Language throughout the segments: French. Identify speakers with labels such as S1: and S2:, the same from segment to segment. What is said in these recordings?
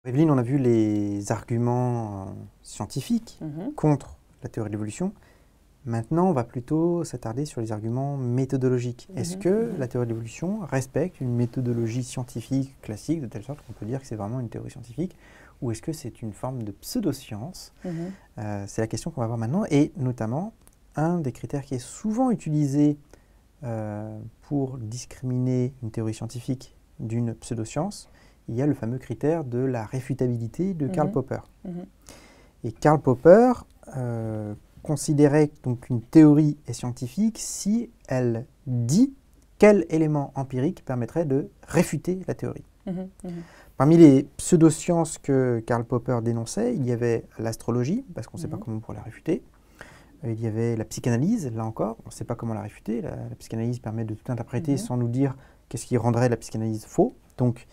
S1: Evelyne, on a vu les arguments scientifiques contre la théorie de l'évolution. Maintenant, on va plutôt s'attarder sur les arguments méthodologiques. Est-ce que la théorie de l'évolution respecte une méthodologie scientifique classique, de telle sorte qu'on peut dire que c'est vraiment une théorie scientifique, ou est-ce que c'est une forme de pseudo-science? C'est la question qu'on va voir maintenant, et notamment, un des critères qui est souvent utilisé pour discriminer une théorie scientifique d'une pseudo-science, il y a le fameux critère de la réfutabilité de Karl Popper. Et Karl Popper considérait donc qu'une théorie est scientifique si elle dit quel élément empirique permettrait de réfuter la théorie. Parmi les pseudosciences que Karl Popper dénonçait, il y avait l'astrologie, parce qu'on ne sait pas comment on pourrait la réfuter. Il y avait la psychanalyse, là encore, on ne sait pas comment la réfuter. La psychanalyse permet de tout interpréter sans nous dire qu'est-ce qui rendrait la psychanalyse faux. Donc,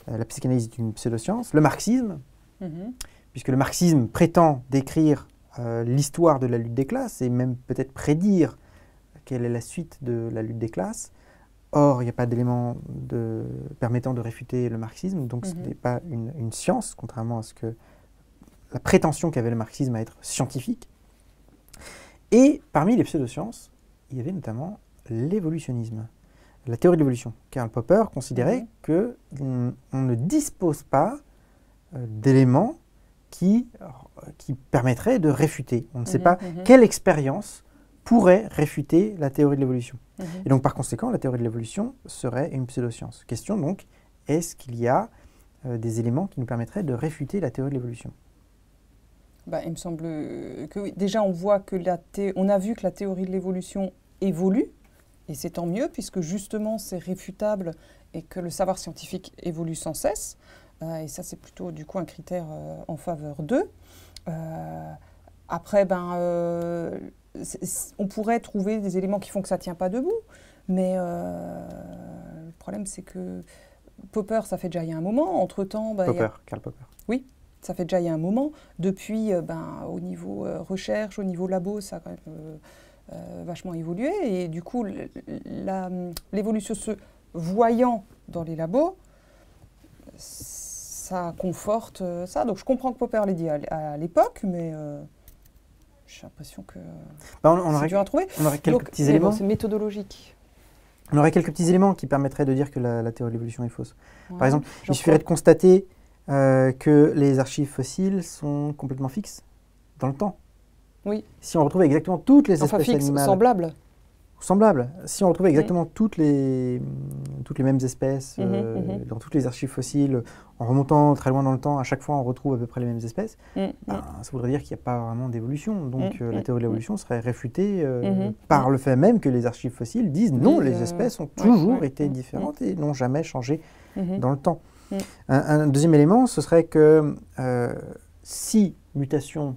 S1: la psychanalyse est une pseudoscience. Le marxisme, puisque le marxisme prétend décrire l'histoire de la lutte des classes et même peut-être prédire quelle est la suite de la lutte des classes. Or, il n'y a pas d'élément permettant de réfuter le marxisme, donc ce n'est pas une science, contrairement à ce que la prétention qu'avait le marxisme à être scientifique. Et parmi les pseudosciences, il y avait notamment l'évolutionnisme. La théorie de l'évolution. Karl Popper considérait qu'on ne dispose pas d'éléments qui permettraient de réfuter. On ne sait pas quelle expérience pourrait réfuter la théorie de l'évolution. Et donc, par conséquent, la théorie de l'évolution serait une pseudoscience. Question donc, est-ce qu'il y a des éléments qui nous permettraient de réfuter la théorie de l'évolution?
S2: Il me semble que oui. Déjà, on voit que on a vu que la théorie de l'évolution évolue, et c'est tant mieux, puisque justement, c'est réfutable et que le savoir scientifique évolue sans cesse. Et ça, c'est plutôt du coup un critère en faveur d'eux. Après, on pourrait trouver des éléments qui font que ça ne tient pas debout, mais le problème, c'est que Popper, ça fait déjà il y a un moment. Entre-temps,
S1: Karl Popper.
S2: Oui, ça fait déjà il y a un moment. Depuis, au niveau recherche, au niveau labo, ça a quand même vachement évolué. Et du coup, l'évolution se voyant dans les labos, ça conforte ça. Donc je comprends que Popper l'ait dit à l'époque, mais j'ai l'impression que c'est dur à trouver.
S1: On aurait quelques petits éléments.
S2: C'est méthodologique.
S1: On aurait quelques petits éléments qui permettraient de dire que la théorie de l'évolution est fausse. Par exemple, il suffirait de constater que les archives fossiles sont complètement fixes dans le temps.
S2: Oui.
S1: Si on retrouve exactement toutes les espèces animales...
S2: Semblables.
S1: Si on retrouve exactement toutes les mêmes espèces dans toutes les archives fossiles, en remontant très loin dans le temps, à chaque fois on retrouve à peu près les mêmes espèces, ça voudrait dire qu'il n'y a pas vraiment d'évolution. Donc la théorie de l'évolution serait réfutée par le fait même que les archives fossiles disent non, les espèces ont toujours été différentes et n'ont jamais changé dans le temps. Un deuxième élément, ce serait que si mutation,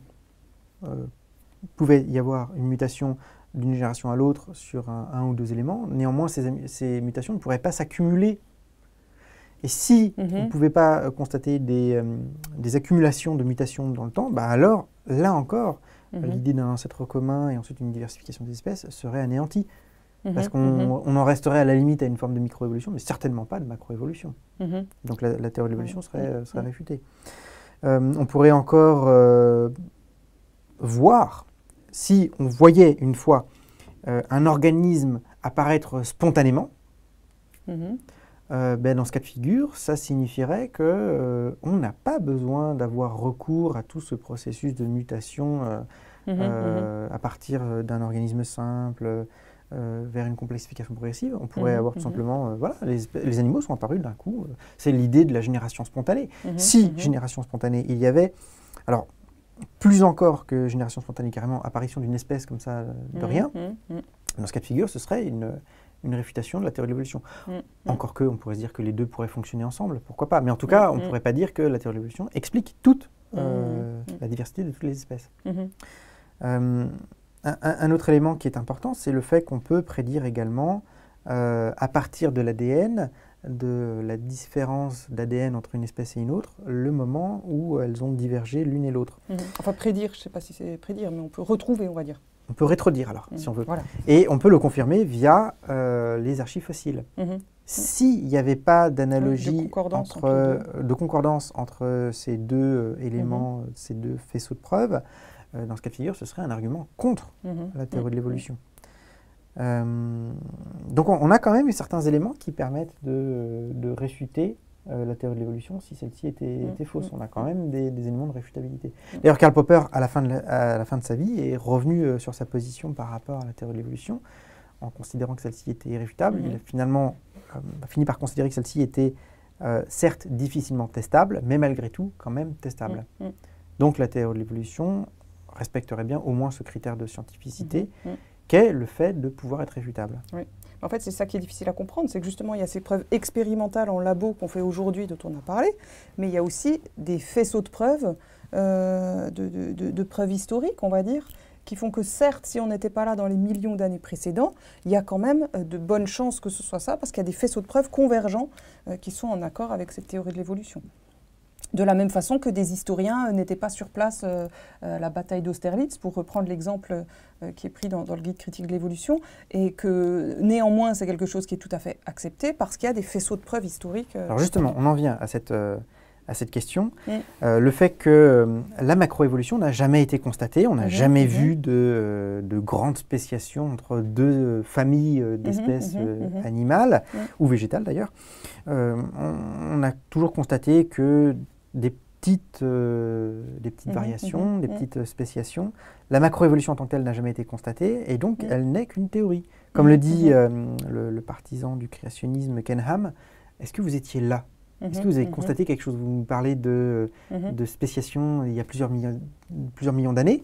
S1: pouvait y avoir une mutation d'une génération à l'autre sur un ou deux éléments, néanmoins ces mutations ne pourraient pas s'accumuler. Et si on ne pouvait pas constater des accumulations de mutations dans le temps, alors là encore, l'idée d'un ancêtre commun et ensuite une diversification des espèces serait anéantie. Parce qu'on en resterait à la limite à une forme de microévolution, mais certainement pas de macroévolution. Donc la théorie de l'évolution serait réfutée. On pourrait encore voir, si on voyait une fois un organisme apparaître spontanément, dans ce cas de figure, ça signifierait qu'on n'a pas besoin d'avoir recours à tout ce processus de mutation à partir d'un organisme simple vers une complexification progressive. On pourrait avoir tout simplement, les animaux sont apparus d'un coup. C'est l'idée de la génération spontanée. Si génération spontanée il y avait, alors plus encore que génération spontanée, carrément apparition d'une espèce comme ça de rien, dans ce cas de figure, ce serait une réfutation de la théorie de l'évolution. Encore que, on pourrait se dire que les deux pourraient fonctionner ensemble, pourquoi pas. Mais en tout cas, on ne pourrait pas dire que la théorie de l'évolution explique toute la diversité de toutes les espèces. Un autre élément qui est important, c'est le fait qu'on peut prédire également, à partir de l'ADN, de la différence d'ADN entre une espèce et une autre, le moment où elles ont divergé l'une et l'autre.
S2: Enfin, prédire, je ne sais pas si c'est prédire, mais on peut retrouver, on va dire.
S1: On peut rétrodire alors, si on veut.
S2: Voilà.
S1: Et on peut le confirmer via les archives fossiles. S'il n'y avait pas d'analogie,
S2: de
S1: concordance entre ces deux éléments, ces deux faisceaux de preuves, dans ce cas de figure, ce serait un argument contre la théorie de l'évolution. Donc on a quand même eu certains éléments qui permettent de réfuter la théorie de l'évolution si celle-ci était fausse. On a quand même des éléments de réfutabilité. D'ailleurs, Karl Popper, à la fin de sa vie, est revenu sur sa position par rapport à la théorie de l'évolution en considérant que celle-ci était irréfutable. Il a finalement fini par considérer que celle-ci était certes difficilement testable, mais malgré tout quand même testable. Donc la théorie de l'évolution respecterait bien au moins ce critère de scientificité qu'est le fait de pouvoir être réfutable.
S2: Oui. En fait, c'est ça qui est difficile à comprendre, c'est que justement, il y a ces preuves expérimentales en labo qu'on fait aujourd'hui, dont on a parlé, mais il y a aussi des faisceaux de preuves, de preuves historiques, on va dire, qui font que certes, si on n'était pas là dans les millions d'années précédents, il y a quand même de bonnes chances que ce soit ça, parce qu'il y a des faisceaux de preuves convergents qui sont en accord avec cette théorie de l'évolution. De la même façon que des historiens n'étaient pas sur place à la bataille d'Austerlitz, pour reprendre l'exemple qui est pris dans le guide critique de l'évolution, et que néanmoins c'est quelque chose qui est tout à fait accepté parce qu'il y a des faisceaux de preuves historiques.
S1: Alors justement, on en vient à cette question. Le fait que la macroévolution n'a jamais été constatée, on n'a jamais vu de grande spéciation entre deux familles d'espèces animales, ou végétales d'ailleurs. On a toujours constaté que des petites variations, des petites spéciations. La macroévolution en tant que telle n'a jamais été constatée, et donc elle n'est qu'une théorie. Comme le dit le partisan du créationnisme Ken Ham, est-ce que vous étiez là? Est-ce que vous avez constaté quelque chose? Vous nous parlez de spéciation il y a plusieurs millions d'années,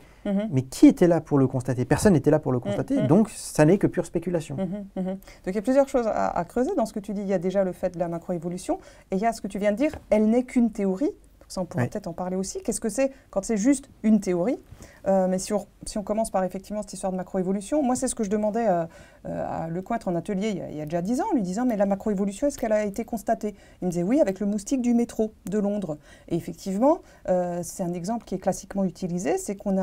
S1: mais qui était là pour le constater? Personne n'était là pour le constater, donc ça n'est que pure spéculation.
S2: Donc il y a plusieurs choses à creuser dans ce que tu dis. Il y a déjà le fait de la macroévolution, et il y a ce que tu viens de dire, elle n'est qu'une théorie. Ça, on pourrait peut-être en parler aussi. Qu'est-ce que c'est quand c'est juste une théorie? Mais si on commence par effectivement cette histoire de macroévolution, moi c'est ce que je demandais à Lecointre en atelier il y a déjà 10 ans, en lui disant mais la macroévolution, est-ce qu'elle a été constatée? Il me disait oui, avec le moustique du métro de Londres. Et effectivement, c'est un exemple qui est classiquement utilisé, c'est qu'on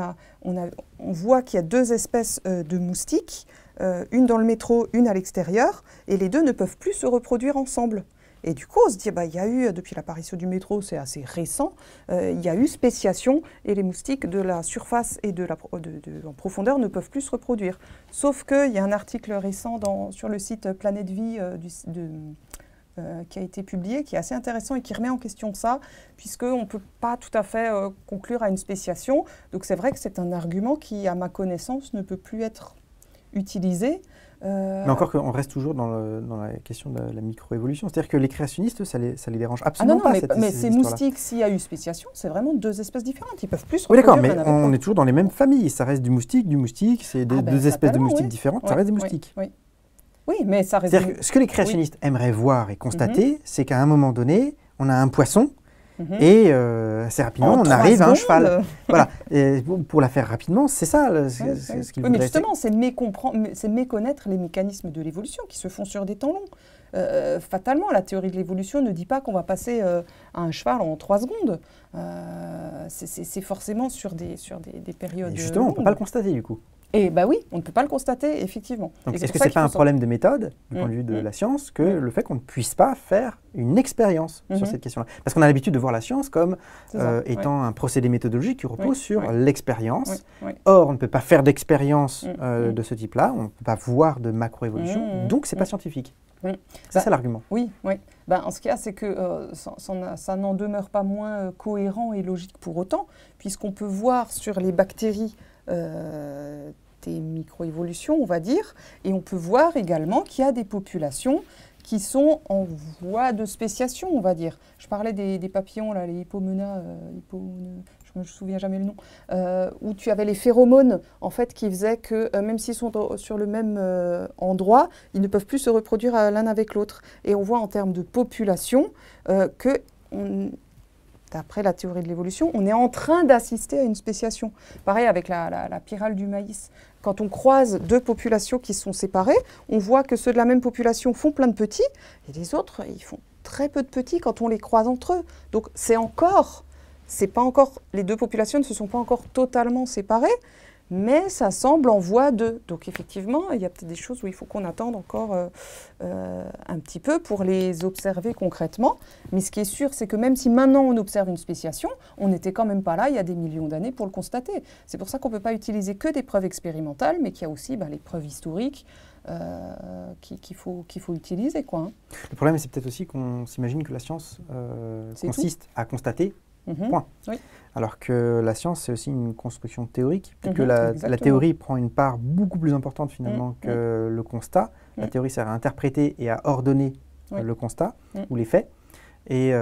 S2: voit qu'il y a deux espèces de moustiques, une dans le métro, une à l'extérieur, et les deux ne peuvent plus se reproduire ensemble. Et du coup, on se dit, bah, il y a eu, depuis l'apparition du métro, c'est assez récent, il y a eu spéciation, et les moustiques de la surface et en profondeur ne peuvent plus se reproduire. Sauf qu'il y a un article récent sur le site Planète Vie qui a été publié, qui est assez intéressant et qui remet en question ça, puisqu'on ne peut pas tout à fait conclure à une spéciation. Donc c'est vrai que c'est un argument qui, à ma connaissance, ne peut plus être utilisé.
S1: Mais encore qu'on reste toujours dans la question de la microévolution. C'est-à-dire que les créationnistes, ça les dérange absolument pas.
S2: Mais ces moustiques, s'il y a eu spéciation, c'est vraiment deux espèces différentes. Ils peuvent plus se
S1: reproduire. Oui, d'accord, mais
S2: on
S1: est toujours dans les mêmes familles. Ça reste du moustique, c'est deux espèces de moustiques différentes, ça reste des moustiques.
S2: Oui, mais ça reste...
S1: C'est-à-dire que ce que les créationnistes aimeraient voir et constater, c'est qu'à un moment donné, on a un poisson, et assez rapidement, on arrive à un cheval. Voilà. Et pour la faire rapidement, c'est ça ce qu'il voudrait.
S2: Mais justement, c'est méconnaître les mécanismes de l'évolution qui se font sur des temps longs. Fatalement, la théorie de l'évolution ne dit pas qu'on va passer à un cheval en 3 secondes. C'est forcément sur des périodes longues.
S1: Et justement, on ne peut pas le constater du coup.
S2: Et bah oui, on ne peut pas le constater, effectivement.
S1: Donc, est-ce que ce n'est pas un problème de méthode, du point de vue de la science, que le fait qu'on ne puisse pas faire une expérience sur cette question-là? Parce qu'on a l'habitude de voir la science comme étant un procédé méthodologique qui repose sur l'expérience. Or, on ne peut pas faire d'expérience de ce type-là, on ne peut pas voir de macroévolution, donc ce n'est pas scientifique. C'est ça l'argument.
S2: Oui, oui. En ce cas, c'est que ça n'en demeure pas moins cohérent et logique pour autant, puisqu'on peut voir sur les bactéries des microévolutions, on va dire, et on peut voir également qu'il y a des populations qui sont en voie de spéciation, on va dire. Je parlais des papillons, là, les Hippomena, je ne me souviens jamais le nom, où tu avais les phéromones, en fait, qui faisaient que, même s'ils sont sur le même endroit, ils ne peuvent plus se reproduire l'un avec l'autre. Et on voit en termes de population que... D'après la théorie de l'évolution, on est en train d'assister à une spéciation. Pareil avec la pyrale du maïs. Quand on croise deux populations qui sont séparées, on voit que ceux de la même population font plein de petits, et les autres, ils font très peu de petits quand on les croise entre eux. Donc c'est pas encore, les deux populations ne se sont pas encore totalement séparées, mais ça semble en voie de. Donc effectivement, il y a peut-être des choses où il faut qu'on attende encore un petit peu pour les observer concrètement. Mais ce qui est sûr, c'est que même si maintenant on observe une spéciation, on n'était quand même pas là il y a des millions d'années pour le constater. C'est pour ça qu'on ne peut pas utiliser que des preuves expérimentales, mais qu'il y a aussi les preuves historiques qu'il faut utiliser, quoi, hein.
S1: Le problème, c'est peut-être aussi qu'on s'imagine que la science consiste à constater, point.
S2: Oui.
S1: Alors que la science, c'est aussi une construction théorique. Peut-être que la théorie prend une part beaucoup plus importante finalement que le constat. La théorie sert à interpréter et à ordonner le constat ou les faits. Et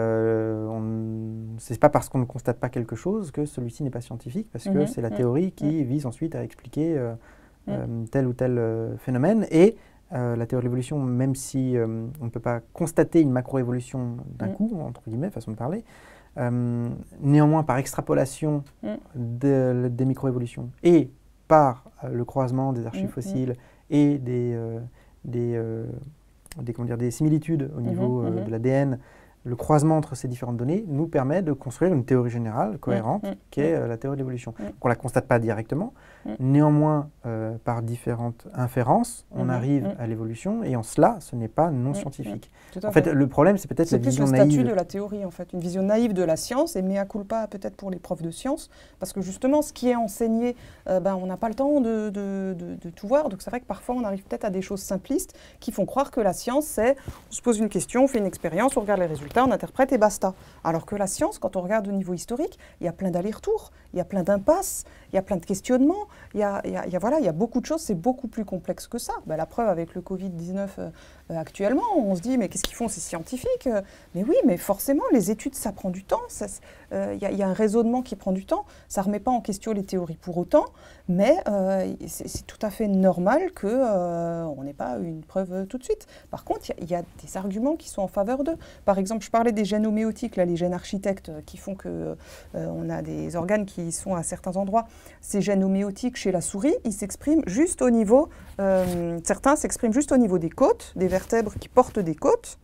S1: c'est pas parce qu'on ne constate pas quelque chose que celui-ci n'est pas scientifique, parce que c'est la théorie qui vise ensuite à expliquer tel ou tel phénomène. Et la théorie de l'évolution, même si on ne peut pas constater une macroévolution d'un coup, entre guillemets, façon de parler, néanmoins par extrapolation des microévolutions et par le croisement des archives fossiles et des similitudes au niveau de l'ADN, le croisement entre ces différentes données nous permet de construire une théorie générale cohérente qui est la théorie de l'évolution. On ne la constate pas directement, néanmoins par différentes inférences, on arrive à l'évolution et en cela, ce n'est pas non scientifique. En fait, le problème, c'est peut-être la vision naïve.
S2: C'est plus le statut de la théorie, en fait, une vision naïve de la science et mea culpa peut-être pour les profs de sciences, parce que justement, ce qui est enseigné, on n'a pas le temps de tout voir, donc c'est vrai que parfois on arrive peut-être à des choses simplistes qui font croire que la science, c'est on se pose une question, on fait une expérience, on regarde les résultats, on interprète et basta. Alors que la science, quand on regarde au niveau historique, il y a plein d'allers-retours, il y a plein d'impasses, il y a plein de questionnements, il y a beaucoup de choses, c'est beaucoup plus complexe que ça. La preuve avec le Covid-19 actuellement, on se dit mais qu'est-ce qu'ils font, c'est scientifique? Mais oui, mais forcément, les études, ça prend du temps, il y a un raisonnement qui prend du temps, ça ne remet pas en question les théories pour autant, mais c'est tout à fait normal qu'on n'ait pas une preuve tout de suite. Par contre, il y a des arguments qui sont en faveur d'eux. Par exemple, je parlais des gènes homéotiques, là, les gènes architectes qui font qu'on a des organes qui sont à certains endroits. Ces gènes homéotiques chez la souris, ils s'expriment juste au niveau, certains s'expriment juste au niveau des côtes, des vertèbres qui portent des côtes,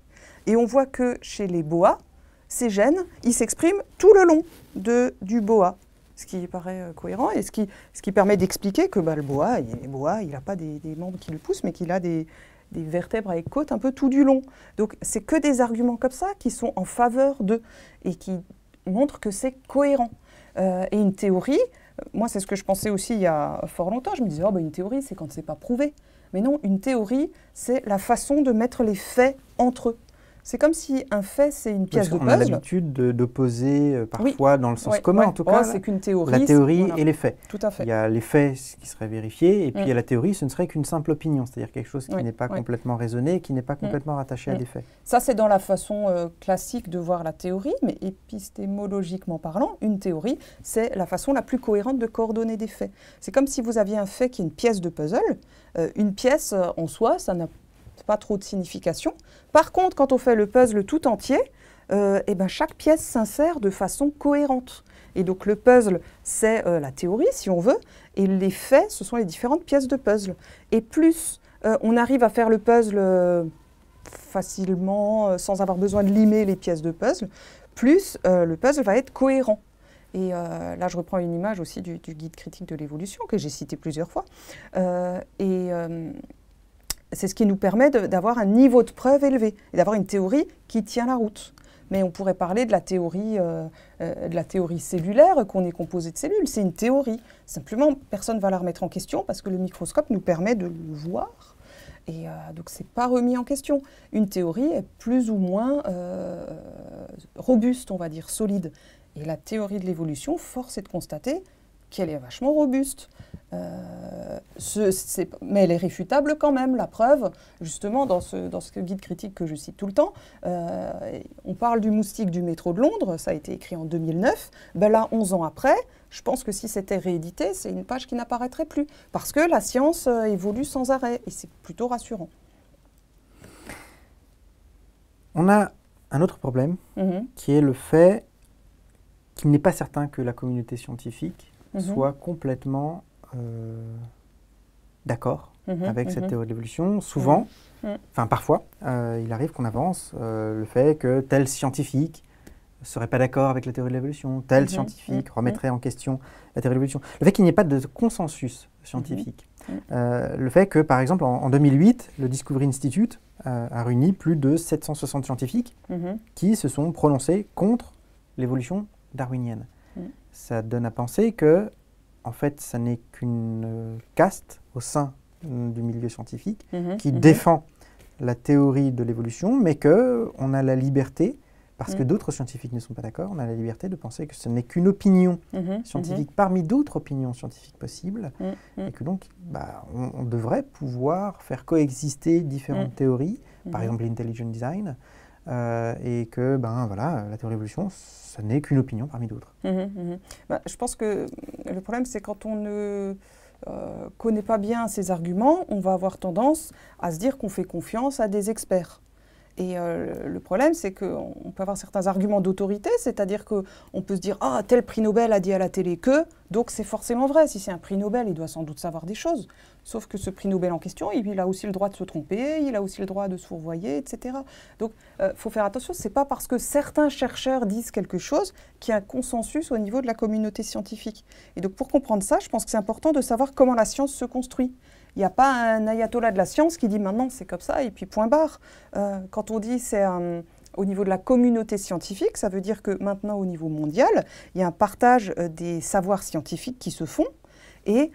S2: et on voit que chez les boas, ces gènes, ils s'expriment tout le long du boa, ce qui paraît cohérent et ce qui permet d'expliquer que le boa, il n'a pas des membres qui le poussent, mais qu'il a des vertèbres avec côtes un peu tout du long. Donc c'est que des arguments comme ça qui sont en faveur d'eux et qui montrent que c'est cohérent. Et une théorie, moi c'est ce que je pensais aussi il y a fort longtemps, je me disais une théorie c'est quand c'est pas prouvé. Mais non, une théorie c'est la façon de mettre les faits entre eux. C'est comme si un fait, c'est une pièce de puzzle.
S1: On a l'habitude d'opposer parfois dans le sens commun, en tout cas,
S2: c'est qu'une théorie,
S1: la théorie et les faits.
S2: Tout à fait.
S1: Il y a les faits qui seraient vérifiés, et puis il y a la théorie, ce ne serait qu'une simple opinion, c'est-à-dire quelque chose qui n'est pas complètement raisonné, qui n'est pas complètement rattaché à des faits.
S2: Ça, c'est dans la façon classique de voir la théorie, mais épistémologiquement parlant, une théorie, c'est la façon la plus cohérente de coordonner des faits. C'est comme si vous aviez un fait qui est une pièce de puzzle. Une pièce en soi, ça n'a pas trop de signification. Par contre, quand on fait le puzzle tout entier, chaque pièce s'insère de façon cohérente. Et donc le puzzle, c'est la théorie, si on veut, et les faits, ce sont les différentes pièces de puzzle. Et plus on arrive à faire le puzzle facilement, sans avoir besoin de limer les pièces de puzzle, plus le puzzle va être cohérent. Et là, je reprends une image aussi du guide critique de l'évolution, que j'ai cité plusieurs fois. C'est ce qui nous permet d'avoir un niveau de preuve élevé et d'avoir une théorie qui tient la route. Mais on pourrait parler de la théorie cellulaire, qu'on est composé de cellules. C'est une théorie. Simplement, personne ne va la remettre en question parce que le microscope nous permet de le voir. Et donc, ce n'est pas remis en question. Une théorie est plus ou moins robuste, on va dire, solide. Et la théorie de l'évolution, force est de constater qu'elle est vachement robuste. Mais elle est réfutable quand même, la preuve, justement, dans ce guide critique que je cite tout le temps. On parle du moustique du métro de Londres, ça a été écrit en 2009. Là, 11 ans après, je pense que si c'était réédité, c'est une page qui n'apparaîtrait plus, parce que la science évolue sans arrêt, et c'est plutôt rassurant.
S1: On a un autre problème, qui est le fait qu'il n'est pas certain que la communauté scientifique soit complètement d'accord avec cette théorie de l'évolution. Souvent, enfin parfois, il arrive qu'on avance le fait que tel scientifique ne serait pas d'accord avec la théorie de l'évolution, tel scientifique remettrait en question la théorie de l'évolution. Le fait qu'il n'y ait pas de consensus scientifique. Le fait que, par exemple, en 2008, le Discovery Institute a réuni plus de 760 scientifiques qui se sont prononcés contre l'évolution darwinienne. Ça donne à penser que, en fait, ça n'est qu'une caste au sein du milieu scientifique qui défend la théorie de l'évolution, mais qu'on a la liberté, parce que d'autres scientifiques ne sont pas d'accord, on a la liberté de penser que ce n'est qu'une opinion scientifique parmi d'autres opinions scientifiques possibles, et que donc on devrait pouvoir faire coexister différentes théories, par exemple l'intelligent design, et que voilà, la théorie de l'évolution, ce n'est qu'une opinion parmi d'autres.
S2: Je pense que le problème, c'est quand on ne connaît pas bien ces arguments, on va avoir tendance à se dire qu'on fait confiance à des experts. Et le problème, c'est qu'on peut avoir certains arguments d'autorité, c'est-à-dire qu'on peut se dire « Ah, tel prix Nobel a dit à la télé que, donc c'est forcément vrai. Si c'est un prix Nobel, il doit sans doute savoir des choses. » Sauf que ce prix Nobel en question, il a aussi le droit de se tromper, il a aussi le droit de se fourvoyer, etc. Donc, il faut faire attention, ce n'est pas parce que certains chercheurs disent quelque chose qu'il y a un consensus au niveau de la communauté scientifique. Et donc, pour comprendre ça, je pense que c'est important de savoir comment la science se construit. Il n'y a pas un ayatollah de la science qui dit maintenant c'est comme ça et puis point barre. Quand on dit c'est au niveau de la communauté scientifique, ça veut dire que maintenant au niveau mondial, il y a un partage des savoirs scientifiques qui se font. Et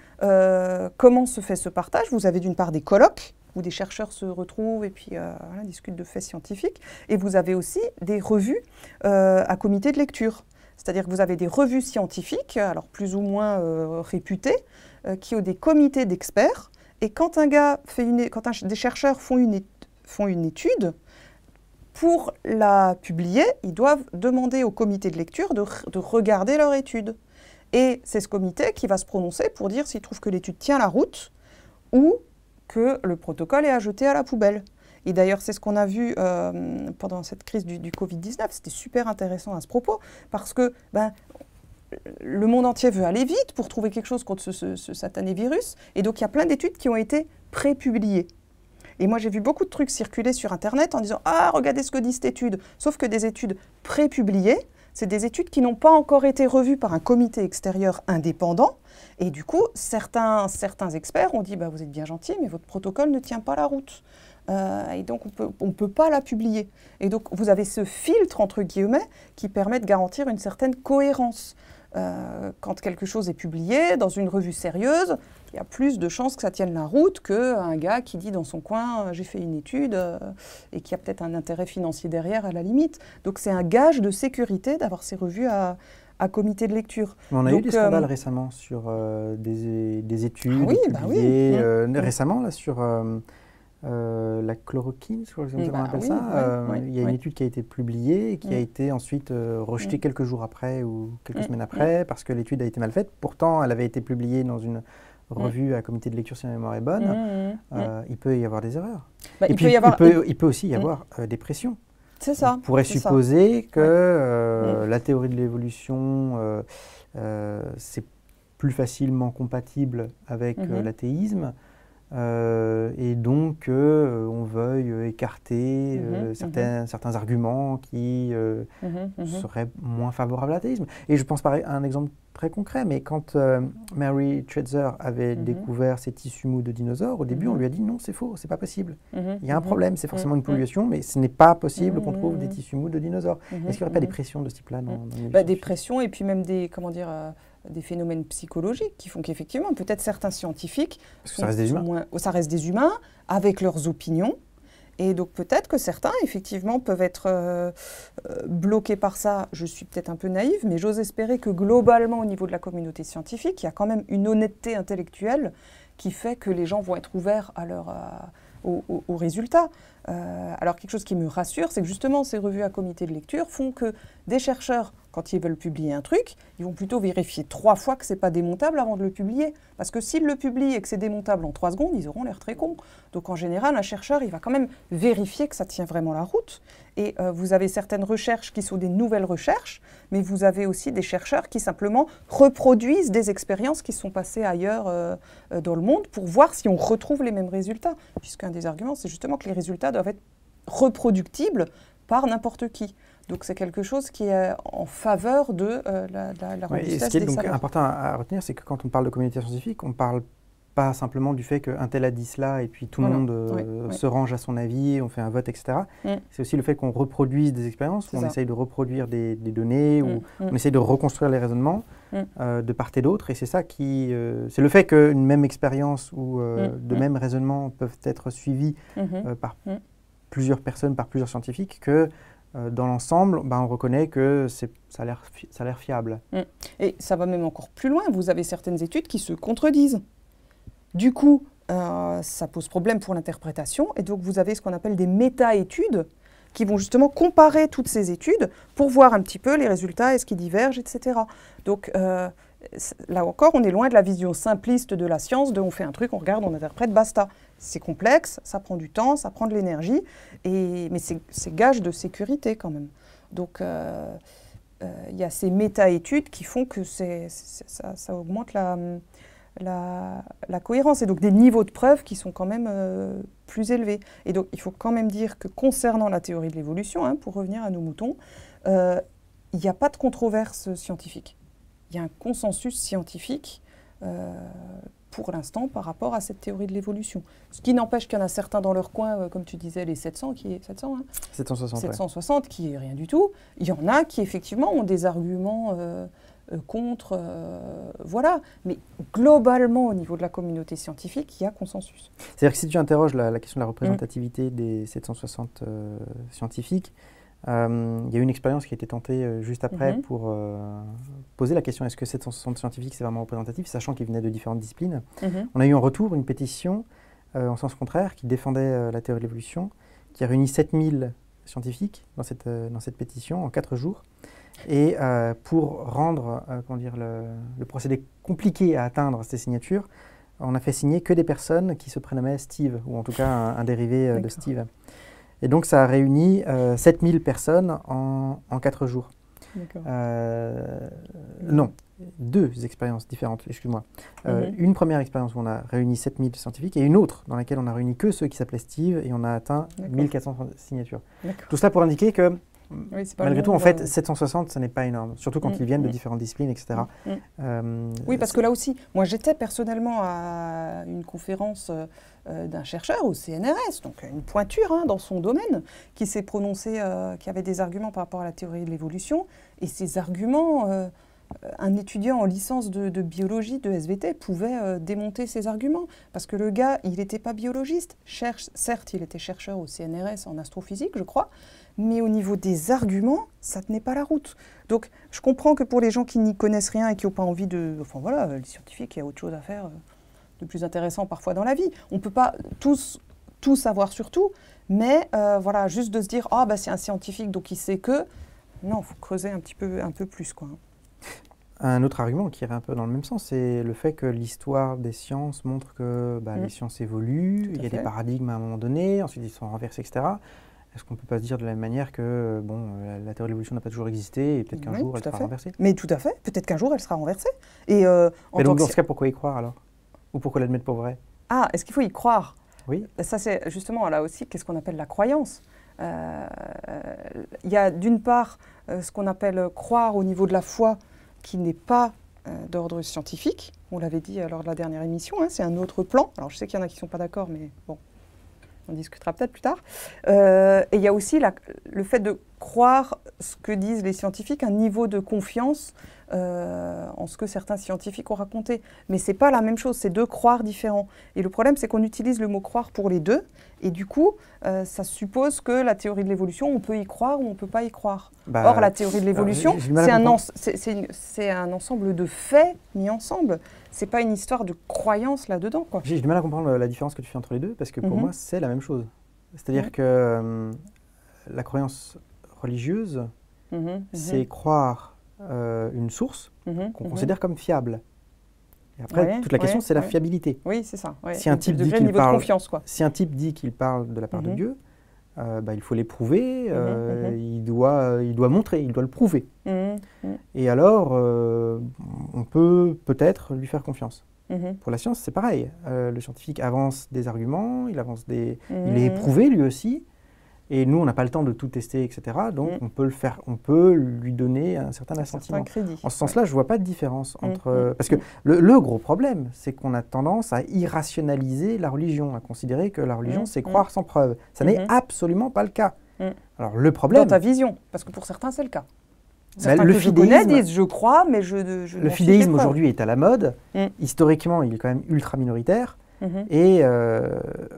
S2: comment se fait ce partage? Vous avez d'une part des colloques où des chercheurs se retrouvent et puis voilà, discutent de faits scientifiques. Et vous avez aussi des revues à comité de lecture. C'est-à-dire que vous avez des revues scientifiques, alors plus ou moins réputées, qui ont des comités d'experts. Et quand des chercheurs font une étude, pour la publier, ils doivent demander au comité de lecture de regarder leur étude. Et c'est ce comité qui va se prononcer pour dire s'il trouve que l'étude tient la route ou que le protocole est à jeter à la poubelle. Et d'ailleurs, c'est ce qu'on a vu pendant cette crise du Covid-19. C'était super intéressant à ce propos parce que le monde entier veut aller vite pour trouver quelque chose contre ce satané virus. Et donc, il y a plein d'études qui ont été pré-publiées. Et moi, j'ai vu beaucoup de trucs circuler sur Internet en disant « Ah, regardez ce que dit cette étude !» Sauf que des études pré-publiées, c'est des études qui n'ont pas encore été revues par un comité extérieur indépendant. Et du coup, certains experts ont dit « Vous êtes bien gentil, mais votre protocole ne tient pas la route. » Et donc, on ne peut pas la publier. Et donc, vous avez ce filtre, entre guillemets, qui permet de garantir une certaine cohérence. Quand quelque chose est publié dans une revue sérieuse, il y a plus de chances que ça tienne la route qu'un gars qui dit dans son coin « j'ai fait une étude » et qui a peut-être un intérêt financier derrière à la limite. Donc, c'est un gage de sécurité d'avoir ces revues à comité de lecture.
S1: On a eu des scandales récemment sur des études publiées récemment là, sur la chloroquine, je crois qu'on appelle ça. Il y a une étude qui a été publiée et qui a été ensuite rejetée quelques jours après ou quelques semaines après parce que l'étude a été mal faite. Pourtant, elle avait été publiée dans une revue à comité de lecture si ma mémoire est bonne. Il peut y avoir des erreurs. Et puis, il peut aussi y avoir des pressions.
S2: C'est ça.
S1: On pourrait supposer que la théorie de l'évolution, c'est plus facilement compatible avec l'athéisme. Et donc on veuille écarter certains arguments qui seraient moins favorables à l'athéisme. Et je pense à un exemple très concret, mais quand Mary Trezer avait découvert ces tissus mous de dinosaures, au début on lui a dit non, c'est faux, c'est pas possible. Il y a un problème, c'est forcément une pollution, mais ce n'est pas possible qu'on trouve des tissus mous de dinosaures. Est-ce qu'il n'y aurait pas des pressions de ce type-là
S2: des pressions et puis même des phénomènes psychologiques qui font qu'effectivement, peut-être certains scientifiques
S1: ça
S2: reste des humains avec leurs opinions. Et donc peut-être que certains, effectivement, peuvent être bloqués par ça. Je suis peut-être un peu naïve, mais j'ose espérer que globalement, au niveau de la communauté scientifique, il y a quand même une honnêteté intellectuelle qui fait que les gens vont être ouverts aux résultats. Alors quelque chose qui me rassure, c'est que justement ces revues à comité de lecture font que des chercheurs, quand ils veulent publier un truc, ils vont plutôt vérifier 3 fois que ce n'est pas démontable avant de le publier. Parce que s'ils le publient et que c'est démontable en 3 secondes, ils auront l'air très cons. Donc en général, un chercheur, il va quand même vérifier que ça tient vraiment la route. Et vous avez certaines recherches qui sont des nouvelles recherches, mais vous avez aussi des chercheurs qui simplement reproduisent des expériences qui sont passées ailleurs dans le monde pour voir si on retrouve les mêmes résultats. Puisqu'un des arguments, c'est justement que les résultats doivent être reproductibles par n'importe qui. Donc c'est quelque chose qui est en faveur de la robustesse
S1: ce qui est
S2: des
S1: donc
S2: savoirs.
S1: important à retenir, c'est que quand on parle de communauté scientifique, on ne parle pas simplement du fait qu'un tel a dit cela et puis tout le monde se range à son avis, on fait un vote, etc. C'est aussi le fait qu'on reproduise des expériences, où on essaye de reproduire des données, où on essaye de reconstruire les raisonnements de part et d'autre. Et c'est ça qui... c'est le fait qu'une même expérience ou de mêmes raisonnements peuvent être suivis par plusieurs personnes, par plusieurs scientifiques, que dans l'ensemble, on reconnaît que ça a l'air fiable.
S2: Et ça va même encore plus loin. Vous avez certaines études qui se contredisent. Du coup, ça pose problème pour l'interprétation. Et donc, vous avez ce qu'on appelle des méta-études qui vont justement comparer toutes ces études pour voir un petit peu les résultats, est-ce qu'ils divergent, etc. Donc, là encore, on est loin de la vision simpliste de la science, de on fait un truc, on regarde, on interprète, basta. C'est complexe, ça prend du temps, ça prend de l'énergie, mais c'est gage de sécurité quand même. Donc, il y a ces méta-études qui font que ça augmente la cohérence, et donc des niveaux de preuve qui sont quand même plus élevés. Et donc, il faut quand même dire que concernant la théorie de l'évolution, pour revenir à nos moutons, il n'y a pas de controverse scientifique. Il y a un consensus scientifique pour l'instant par rapport à cette théorie de l'évolution. Ce qui n'empêche qu'il y en a certains dans leur coin, comme tu disais, les 700, 760, qui est rien du tout. Il y en a qui effectivement ont des arguments contre, voilà. Mais globalement, au niveau de la communauté scientifique, il y a consensus.
S1: C'est-à-dire que si tu interroges la question de la représentativité des 760 scientifiques, il y a eu une expérience qui a été tentée juste après pour poser la question est-ce que 760 scientifiques c'est vraiment représentatif, sachant qu'ils venaient de différentes disciplines. On a eu en retour une pétition en sens contraire qui défendait la théorie de l'évolution, qui a réuni 7000 scientifiques dans cette pétition en 4 jours. Et pour rendre le procédé compliqué à atteindre ces signatures, on a fait signer que des personnes qui se prénommaient Steve, ou en tout cas un dérivé de Steve. Et donc ça a réuni 7000 personnes en 4 jours. Non, 2 expériences différentes, excuse-moi. Une première expérience où on a réuni 7000 scientifiques et une autre dans laquelle on a réuni que ceux qui s'appelaient Steve et on a atteint 1400 signatures. Tout cela pour indiquer que malgré tout, en fait, 760, ce n'est pas énorme, surtout quand ils viennent de différentes disciplines, etc.
S2: Oui, parce que là aussi, moi j'étais personnellement à une conférence d'un chercheur au CNRS, donc une pointure dans son domaine, qui s'est prononcé, qui avait des arguments par rapport à la théorie de l'évolution, et ces arguments, un étudiant en licence de biologie, de SVT, pouvait démonter ces arguments, parce que le gars, il n'était pas biologiste, certes, il était chercheur au CNRS en astrophysique, je crois, mais au niveau des arguments, ça ne tenait pas la route. Donc, je comprends que pour les gens qui n'y connaissent rien et qui n'ont pas envie de... Enfin voilà, les scientifiques, il y a autre chose à faire de plus intéressant parfois dans la vie. On ne peut pas tout savoir sur tout, mais voilà, juste de se dire « Ah, c'est un scientifique, donc il sait que... » Non, il faut creuser un peu plus, quoi.
S1: Un autre argument qui irait un peu dans le même sens, c'est le fait que l'histoire des sciences montre que les sciences évoluent, il y a des paradigmes à un moment donné, ensuite ils sont renversés, etc. Est-ce qu'on ne peut pas se dire de la même manière que la théorie de l'évolution n'a pas toujours existé et peut-être qu'un jour elle sera renversée?
S2: Mais tout à fait, peut-être qu'un jour elle sera renversée.
S1: Et donc dans ce cas, pourquoi y croire alors? Ou pourquoi l'admettre pour vrai?
S2: Ah, est-ce qu'il faut y croire?
S1: Oui.
S2: Ça c'est justement là aussi qu'est-ce qu'on appelle la croyance. Il y a d'une part ce qu'on appelle croire au niveau de la foi qui n'est pas d'ordre scientifique. On l'avait dit lors de la dernière émission, c'est un autre plan. Alors je sais qu'il y en a qui ne sont pas d'accord, mais bon. On discutera peut-être plus tard. Et il y a aussi le fait de croire ce que disent les scientifiques, un niveau de confiance en ce que certains scientifiques ont raconté. Mais ce n'est pas la même chose, c'est deux croire différents. Et le problème, c'est qu'on utilise le mot croire pour les deux. Et du coup, ça suppose que la théorie de l'évolution, on peut y croire ou on ne peut pas y croire. Or, la théorie de l'évolution, c'est un ensemble de faits mis ensemble. Ce n'est pas une histoire de croyance là-dedans, quoi.
S1: J'ai du mal à comprendre la différence que tu fais entre les deux, parce que pour moi, c'est la même chose. C'est-à-dire que la croyance religieuse, c'est croire une source qu'on considère comme fiable. Et après, toute la question, c'est la fiabilité.
S2: Oui, c'est ça.
S1: Si un type dit qu'il parle, si un type dit qu'il parle de la part de Dieu, il faut l'éprouver, il doit montrer, il doit le prouver. Et alors, on peut peut-être lui faire confiance. Pour la science, c'est pareil. Le scientifique avance des arguments, il est éprouvé lui aussi, Et nous, on n'a pas le temps de tout tester, etc. Donc, on peut lui donner un certain assentiment. En ce sens-là, je ne vois pas de différence entre... Parce que le gros problème, c'est qu'on a tendance à irrationaliser la religion, à considérer que la religion, c'est croire sans preuve. Ça n'est absolument pas le cas. Alors, le problème...
S2: Dans ta vision, parce que pour certains, c'est le cas.
S1: Certains que je connais
S2: disent « je crois, mais je
S1: le fidéisme, aujourd'hui, est à la mode. Historiquement, il est quand même ultra minoritaire. Et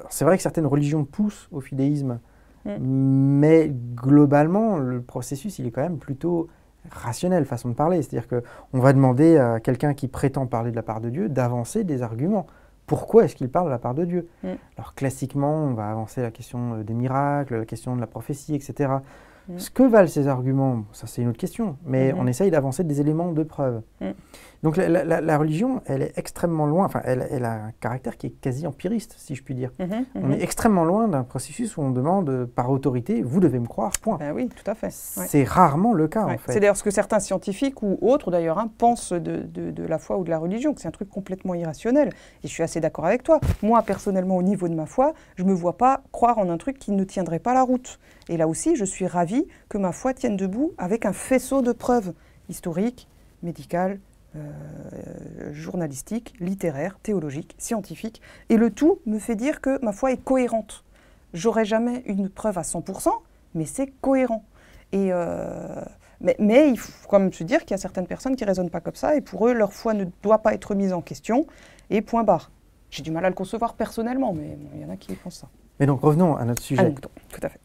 S1: c'est vrai que certaines religions poussent au fidéisme, mais globalement, le processus, il est quand même plutôt rationnel, façon de parler. C'est-à-dire qu'on va demander à quelqu'un qui prétend parler de la part de Dieu d'avancer des arguments. Pourquoi est-ce qu'il parle de la part de Dieu? Alors classiquement, on va avancer la question des miracles, la question de la prophétie, etc. Ce que valent ces arguments, ça c'est une autre question, mais on essaye d'avancer des éléments de preuve. Donc la religion, elle est extrêmement loin, enfin elle a un caractère qui est quasi empiriste, si je puis dire. On est extrêmement loin d'un processus où on demande par autorité, vous devez me croire, point.
S2: Ben oui, tout à fait.
S1: C'est rarement le cas en fait.
S2: C'est d'ailleurs ce que certains scientifiques ou autres d'ailleurs pensent de la foi ou de la religion, que c'est un truc complètement irrationnel. Et je suis assez d'accord avec toi. Moi personnellement, au niveau de ma foi, je ne me vois pas croire en un truc qui ne tiendrait pas la route. Et là aussi, je suis ravie que ma foi tienne debout avec un faisceau de preuves historiques, médicales, journalistiques, littéraires, théologiques, scientifiques. Et le tout me fait dire que ma foi est cohérente. J'aurai jamais une preuve à 100%, mais c'est cohérent. Et mais il faut quand même se dire qu'il y a certaines personnes qui ne raisonnent pas comme ça, et pour eux, leur foi ne doit pas être mise en question, et point barre. J'ai du mal à le concevoir personnellement, mais il y en a qui pensent ça.
S1: Mais donc revenons à notre sujet.
S2: Tout à fait.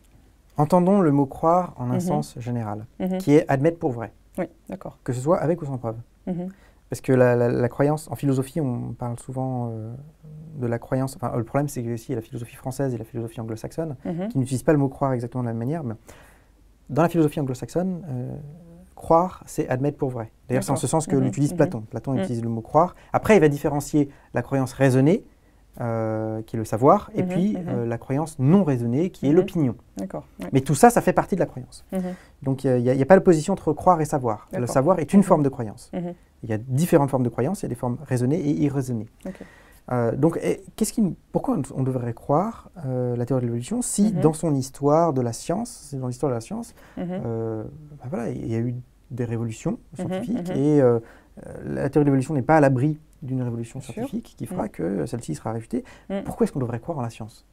S1: Entendons le mot croire en un sens général, qui est admettre pour vrai.
S2: Oui, d'accord.
S1: Que ce soit avec ou sans preuve. Parce que la croyance, en philosophie, on parle souvent de la croyance. Enfin, le problème, c'est que il y a la philosophie française et la philosophie anglo-saxonne qui n'utilisent pas le mot croire exactement de la même manière. Mais dans la philosophie anglo-saxonne, croire, c'est admettre pour vrai. D'ailleurs, c'est en ce sens que l'utilise Platon. Platon utilise le mot croire. Après, il va différencier la croyance raisonnée, qui est le savoir, et puis la croyance non raisonnée, qui est l'opinion. Mais tout ça, ça fait partie de la croyance. Donc, il n'y a pas d'opposition entre croire et savoir. Le savoir est une forme de croyance. Il y a différentes formes de croyance, il y a des formes raisonnées et irraisonnées. Donc, pourquoi on devrait croire la théorie de l'évolution si, dans son histoire de la science, dans l'histoire de la science, voilà, il y a eu des révolutions scientifiques, et la théorie de l'évolution n'est pas à l'abri d'une révolution scientifique qui fera que celle-ci sera réfutée. Pourquoi est-ce qu'on devrait croire en la science?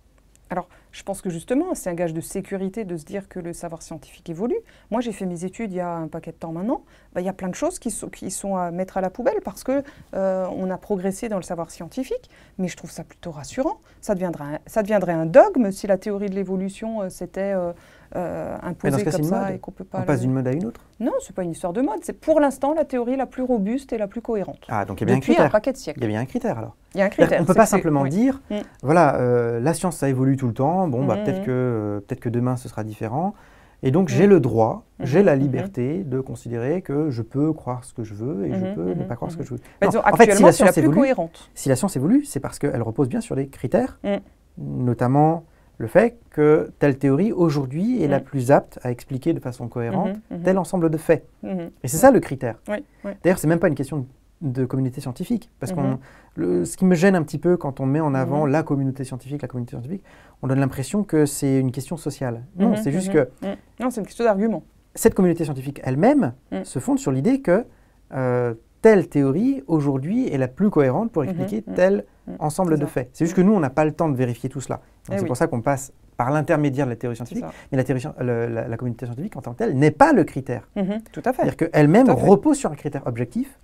S2: Alors, je pense que justement, c'est un gage de sécurité de se dire que le savoir scientifique évolue. Moi, j'ai fait mes études il y a un paquet de temps maintenant. Il y a plein de choses qui sont à mettre à la poubelle parce qu'on a progressé dans le savoir scientifique, mais je trouve ça plutôt rassurant. Ça deviendrait un dogme si la théorie de l'évolution s'était imposée comme ça et qu'on peut pas...
S1: On passe d'une mode à une autre?
S2: Non, c'est pas une histoire de mode. C'est pour l'instant la théorie la plus robuste et la plus cohérente.
S1: Ah, donc il y a bien un
S2: critère. Depuis un paquet de siècles.
S1: Il y a bien un critère alors.
S2: Il y a un critère.
S1: On ne peut pas simplement dire, voilà, la science ça évolue tout le temps, bon, peut-être que demain ce sera différent, et donc j'ai le droit, j'ai la liberté de considérer que je peux croire ce que je veux et je peux ne pas croire ce que je veux.
S2: Non, en fait, si la science évolue, cohérente.
S1: Si la science évolue, c'est parce qu'elle repose bien sur des critères, notamment le fait que telle théorie aujourd'hui est la plus apte à expliquer de façon cohérente tel ensemble de faits. Et c'est ça le critère. D'ailleurs, c'est même pas une question de communauté scientifique, parce ce qui me gêne un petit peu quand on met en avant la communauté scientifique, on donne l'impression que c'est une question sociale. Non, c'est juste que...
S2: Non, c'est une question d'argument.
S1: Cette communauté scientifique elle-même se fonde sur l'idée que telle théorie, aujourd'hui, est la plus cohérente pour expliquer tel ensemble de faits. C'est juste que nous, on n'a pas le temps de vérifier tout cela. C'est pour ça qu'on passe par l'intermédiaire de la théorie scientifique, mais la communauté scientifique en tant que telle n'est pas le critère.
S2: Tout à fait.
S1: C'est-à-dire qu'elle-même repose sur un critère objectif,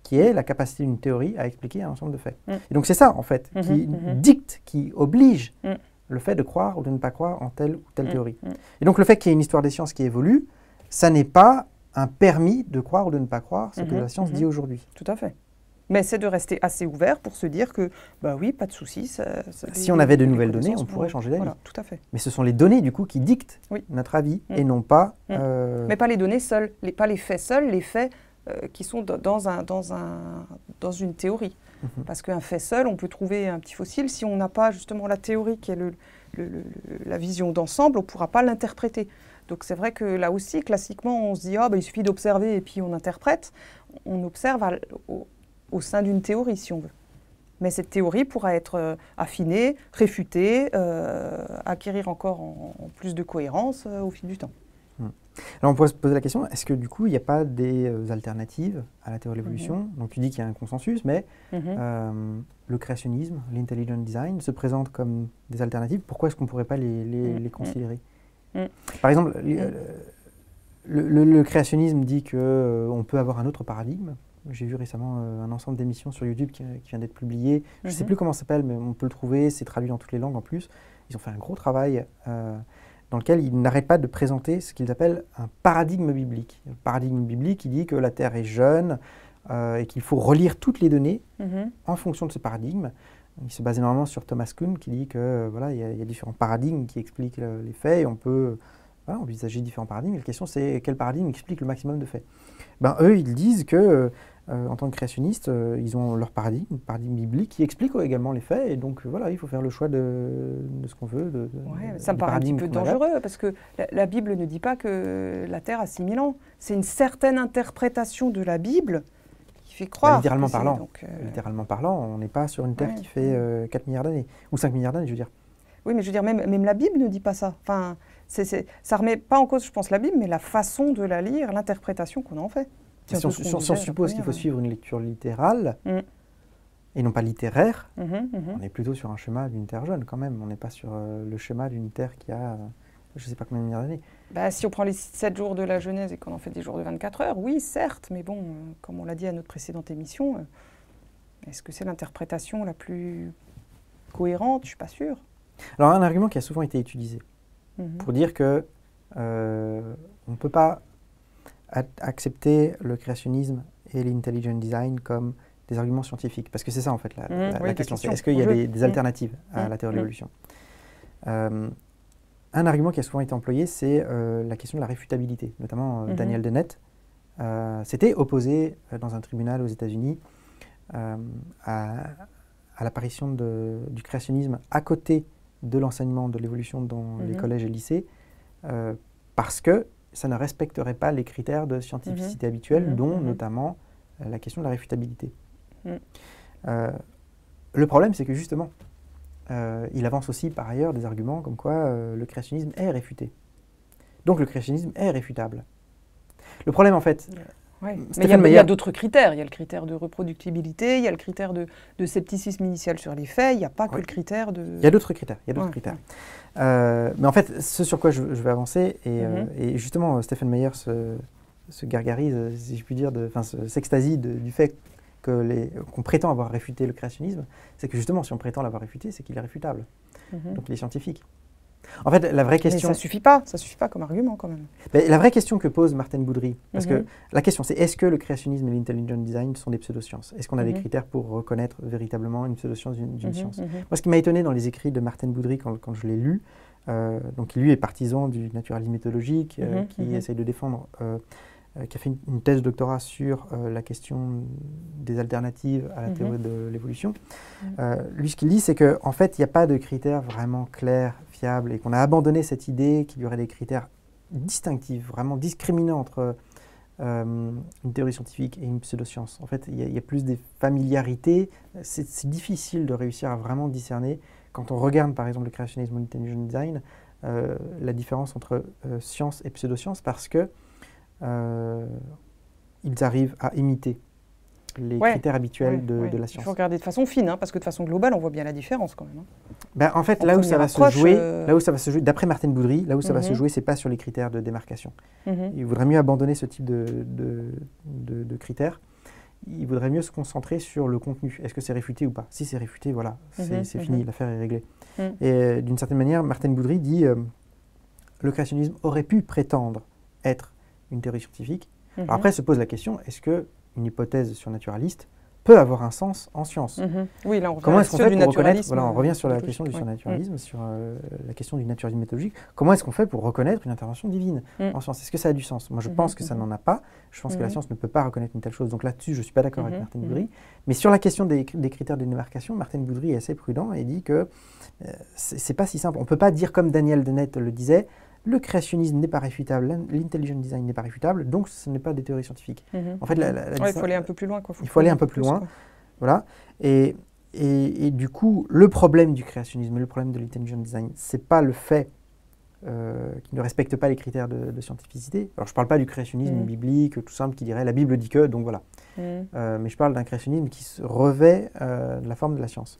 S1: qui est la capacité d'une théorie à expliquer un ensemble de faits. Et donc c'est ça, en fait, qui dicte, qui oblige le fait de croire ou de ne pas croire en telle ou telle théorie. Et donc le fait qu'il y ait une histoire des sciences qui évolue, ça n'est pas un permis de croire ou de ne pas croire ce que la science dit aujourd'hui.
S2: Tout à fait. Mais c'est de rester assez ouvert pour se dire que, bah oui, pas de souci.
S1: Si on avait de nouvelles données, on pourrait changer d'avis.
S2: Voilà, tout à fait.
S1: Mais ce sont les données, du coup, qui dictent notre avis, et non pas...
S2: Mais pas les données seules, pas les faits seuls, les faits qui sont dans une théorie. Parce qu'un fait seul, on peut trouver un petit fossile. Si on n'a pas justement la théorie qui est la vision d'ensemble, on ne pourra pas l'interpréter. Donc c'est vrai que là aussi, classiquement, on se dit il suffit d'observer et puis on interprète. On observe au sein d'une théorie, si on veut. Mais cette théorie pourra être affinée, réfutée, acquérir encore en plus de cohérence au fil du temps.
S1: Alors on pourrait se poser la question, est-ce que du coup il n'y a pas des alternatives à la théorie de l'évolution? Donc tu dis qu'il y a un consensus, mais le créationnisme, l'intelligent design se présentent comme des alternatives. Pourquoi est-ce qu'on ne pourrait pas les considérer? Par exemple, le créationnisme dit qu'on peut avoir un autre paradigme. J'ai vu récemment un ensemble d'émissions sur YouTube qui vient d'être publié. Je ne sais plus comment ça s'appelle, mais on peut le trouver. C'est traduit dans toutes les langues en plus. Ils ont fait un gros travail dans lequel ils n'arrêtent pas de présenter ce qu'ils appellent un paradigme biblique. Le paradigme biblique, il dit que la Terre est jeune et qu'il faut relire toutes les données en fonction de ce paradigme. Il se base énormément sur Thomas Kuhn qui dit que voilà, il y a différents paradigmes qui expliquent les faits et on peut envisager différents paradigmes. La question c'est quel paradigme explique le maximum de faits. Ben, eux, ils disent que en tant que créationnistes, ils ont leur paradigme, le paradigme biblique qui explique également les faits et donc voilà, il faut faire le choix de ce qu'on veut.
S2: Ça me paraît un petit peu dangereux parce que la Bible ne dit pas que la Terre a 6000 ans. C'est une certaine interprétation de la Bible qui fait croire.
S1: Littéralement parlant, on n'est pas sur une Terre qui fait 4 milliards d'années ou 5 milliards d'années, je veux dire.
S2: Oui, mais je veux dire, même la Bible ne dit pas ça. Enfin, ça ne remet pas en cause, je pense, la Bible, mais la façon de la lire, l'interprétation qu'on en fait.
S1: Si on suppose qu'il faut suivre une lecture littérale et non pas littéraire, on est plutôt sur un schéma d'une Terre jeune quand même. On n'est pas sur le schéma d'une Terre qui a je ne sais pas combien de milliards d'années.
S2: Bah, si on prend les 7 jours de la Genèse et qu'on en fait des jours de 24 heures, oui, certes, mais bon, comme on l'a dit à notre précédente émission, est-ce que c'est l'interprétation la plus cohérente? Je ne suis pas sûre.
S1: Alors, un argument qui a souvent été utilisé pour dire que on ne peut pas accepter le créationnisme et l'intelligent design comme des arguments scientifiques. Parce que c'est ça, en fait, la question. Est-ce qu'il y a des alternatives à la théorie de l'évolution? Un argument qui a souvent été employé, c'est la question de la réfutabilité. Notamment, Daniel Dennett s'était opposé dans un tribunal aux États-Unis à l'apparition du créationnisme à côté de l'enseignement de l'évolution dans les collèges et lycées, parce que ça ne respecterait pas les critères de scientificité habituels, dont notamment la question de la réfutabilité. Le problème, c'est que justement, il avance aussi par ailleurs des arguments comme quoi le créationnisme est réfuté. Donc le créationnisme est réfutable. Le problème, en fait...
S2: Mais il y a d'autres critères. Il y a le critère de reproductibilité, il y a le critère de scepticisme initial sur les faits, il n'y a pas que le critère de...
S1: Il y a d'autres critères. Mais en fait, ce sur quoi je vais avancer, et justement, Stephen Meyer se gargarise, si je puis dire, s'extasie du fait qu'on prétend avoir réfuté le créationnisme, c'est que justement, si on prétend l'avoir réfuté, c'est qu'il est réfutable. Donc il est scientifique. En fait, la vraie question...
S2: Mais ça suffit pas comme argument quand même.
S1: Mais la vraie question que pose Martine Boudry, parce que la question c'est est-ce que le créationnisme et l'intelligent design sont des pseudosciences? Est-ce qu'on a des critères pour reconnaître véritablement une pseudoscience d'une science? Moi, ce qui m'a étonné dans les écrits de Martine Boudry quand je l'ai lu, donc lui est partisan du naturalisme méthodologique, qui essaye de défendre, qui a fait une thèse de doctorat sur la question des alternatives à la théorie de l'évolution. Lui, ce qu'il dit, c'est qu'en fait, il n'y a pas de critères vraiment clairs, fiables, et qu'on a abandonné cette idée qu'il y aurait des critères distinctifs, vraiment discriminants entre une théorie scientifique et une pseudoscience. En fait, il y a plus des familiarités. C'est difficile de réussir à vraiment discerner. Quand on regarde, par exemple, le créationnisme ou l'intelligent design, la différence entre science et pseudoscience, parce que ils arrivent à imiter les critères habituels de la science.
S2: Il faut regarder de façon fine, parce que de façon globale, on voit bien la différence quand même.
S1: Ben, en fait, là où ça va se jouer, d'après Martine Boudry, là où ça va se jouer, c'est pas sur les critères de démarcation. Il vaudrait mieux abandonner ce type de critères. Il vaudrait mieux se concentrer sur le contenu. Est-ce que c'est réfuté ou pas? Si c'est réfuté, voilà, c'est fini, l'affaire est réglée. Et d'une certaine manière, Martine Boudry dit le créationnisme aurait pu prétendre être une théorie scientifique. Alors après, se pose la question, est-ce qu'une hypothèse surnaturaliste peut avoir un sens en science?
S2: Oui, là, on revient sur du naturalisme.
S1: Voilà, on revient sur la question du surnaturalisme, sur la question du naturalisme méthodologique. Comment est-ce qu'on fait pour reconnaître une intervention divine en science? Est-ce que ça a du sens? Moi, je pense que ça n'en a pas. Je pense que la science ne peut pas reconnaître une telle chose. Donc là-dessus, je ne suis pas d'accord avec Martine Boudry. Mais sur la question des critères de démarcation, Martine Boudry est assez prudent et dit que c'est pas si simple. On ne peut pas dire comme Daniel Dennett le disait, le créationnisme n'est pas réfutable, l'intelligent design n'est pas réfutable, donc ce n'est pas des théories scientifiques. En fait,
S2: il faut aller un peu plus loin.
S1: Il faut aller un peu plus loin. Voilà. Et et du coup, le problème du créationnisme, le problème de l'intelligent design, c'est pas le fait qu'il ne respecte pas les critères de scientificité. Alors, je ne parle pas du créationnisme biblique, tout simple, qui dirait la Bible dit que, donc voilà. Mais je parle d'un créationnisme qui se revêt de la forme de la science.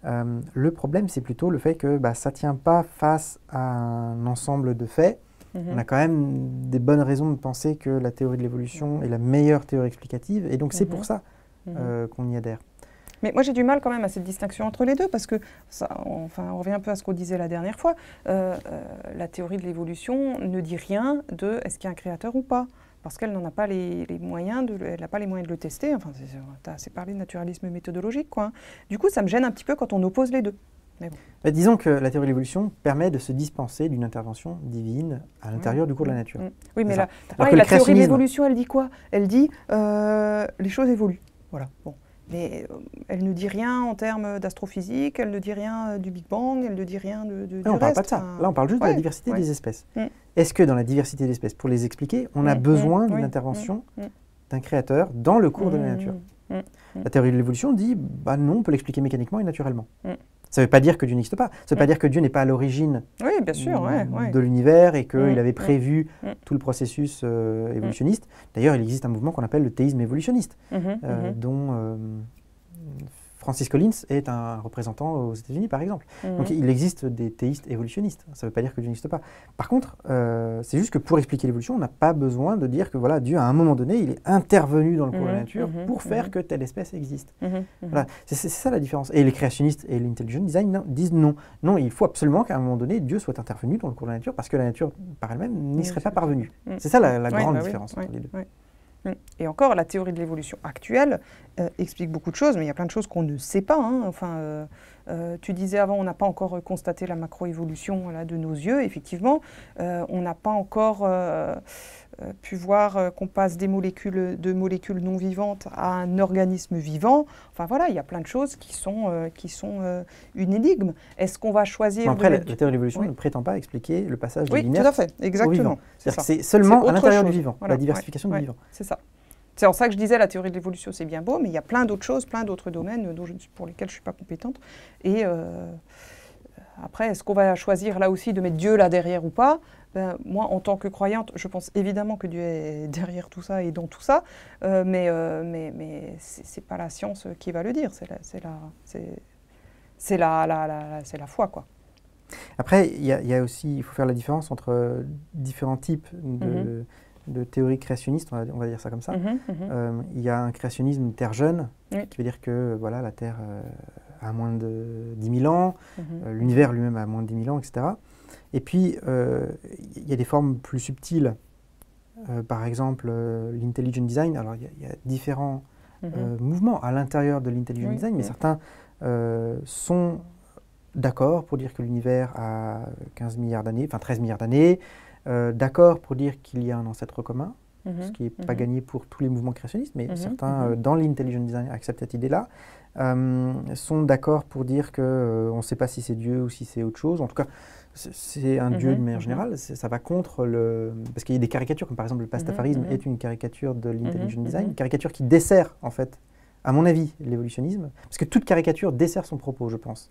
S1: Le problème, c'est plutôt le fait que ça ne tient pas face à un ensemble de faits. On a quand même des bonnes raisons de penser que la théorie de l'évolution est la meilleure théorie explicative, et donc c'est pour ça qu'on y adhère.
S2: Mais moi, j'ai du mal quand même à cette distinction entre les deux, parce que, on revient un peu à ce qu'on disait la dernière fois, la théorie de l'évolution ne dit rien de est-ce qu'il y a un créateur ou pas, parce qu'elle n'en a pas les moyens, elle n'a pas les moyens de le tester. Enfin, tu as assez parlé de naturalisme méthodologique, quoi. Du coup, ça me gêne un petit peu quand on oppose les deux. Mais bon.
S1: Disons que la théorie de l'évolution permet de se dispenser d'une intervention divine à l'intérieur du cours de la nature.
S2: Oui, mais la théorie de l'évolution, elle dit quoi? Elle dit les choses évoluent. Voilà. Bon. Mais elle ne dit rien en termes d'astrophysique, elle ne dit rien du Big Bang, elle ne dit rien du reste.
S1: On ne parle pas de ça. Là, on parle juste de la diversité des espèces. Est-ce que dans la diversité des espèces, pour les expliquer, on a besoin d'une intervention d'un créateur dans le cours de la nature? La théorie de l'évolution dit, non, on peut l'expliquer mécaniquement et naturellement. Ça ne veut pas dire que Dieu n'existe pas. Ça ne veut pas dire que Dieu n'est pas à l'origine de l'univers et qu'il avait prévu tout le processus évolutionniste. D'ailleurs, il existe un mouvement qu'on appelle le théisme évolutionniste, dont Francis Collins est un représentant aux États-Unis, par exemple. Donc, il existe des théistes évolutionnistes. Ça ne veut pas dire que Dieu n'existe pas. Par contre, c'est juste que pour expliquer l'évolution, on n'a pas besoin de dire que voilà, Dieu, à un moment donné, il est intervenu dans le cours de la nature pour faire que telle espèce existe. Voilà. C'est ça la différence. Et les créationnistes et l'intelligent design disent non. Non, il faut absolument qu'à un moment donné, Dieu soit intervenu dans le cours de la nature parce que la nature, par elle-même, n'y serait pas parvenue. C'est ça la grande différence entre les deux.
S2: Et encore, la théorie de l'évolution actuelle explique beaucoup de choses, mais il y a plein de choses qu'on ne sait pas. Enfin, tu disais avant, on n'a pas encore constaté la macroévolution de nos yeux. Effectivement, on n'a pas encore pu voir qu'on passe de molécules non vivantes à un organisme vivant. Enfin voilà, il y a plein de choses qui sont une énigme. Est-ce qu'on va choisir...
S1: Après, la théorie de l'évolution ne prétend pas expliquer le passage de l'inerte
S2: tout à fait, exactement.
S1: C'est seulement à l'intérieur du vivant, la diversification du vivant.
S2: C'est ça. C'est en ça que je disais la théorie de l'évolution, c'est bien beau, mais il y a plein d'autres choses, plein d'autres domaines pour lesquels je ne suis pas compétente. Et après, est-ce qu'on va choisir là aussi de mettre Dieu là derrière ou pas? Moi, en tant que croyante, je pense évidemment que Dieu est derrière tout ça et dans tout ça, mais ce n'est pas la science qui va le dire, c'est la foi, quoi.
S1: Après, il faut faire la différence entre différents types de théories créationnistes, on va dire ça comme ça. Il y a un créationnisme terre jeune, qui veut dire que voilà, la Terre a moins de 10 000 ans, l'univers lui-même a moins de 10 000 ans, etc. Et puis, il y a des formes plus subtiles. Par exemple, l'intelligent design. Alors, il y a différents mouvements à l'intérieur de l'intelligent design, mais certains sont d'accord pour dire que l'univers a 15 milliards d'années, enfin 13 milliards d'années, d'accord pour dire qu'il y a un ancêtre commun, ce qui n'est pas gagné pour tous les mouvements créationnistes, mais certains, dans l'intelligent design, acceptent cette idée-là, sont d'accord pour dire qu'on ne sait pas si c'est Dieu ou si c'est autre chose. En tout cas, c'est un Dieu de manière générale. Ça va contre le... Parce qu'il y a des caricatures, comme par exemple le pastafarisme est une caricature de l'intelligent design, une caricature qui dessert, en fait, à mon avis, l'évolutionnisme, parce que toute caricature dessert son propos, je pense.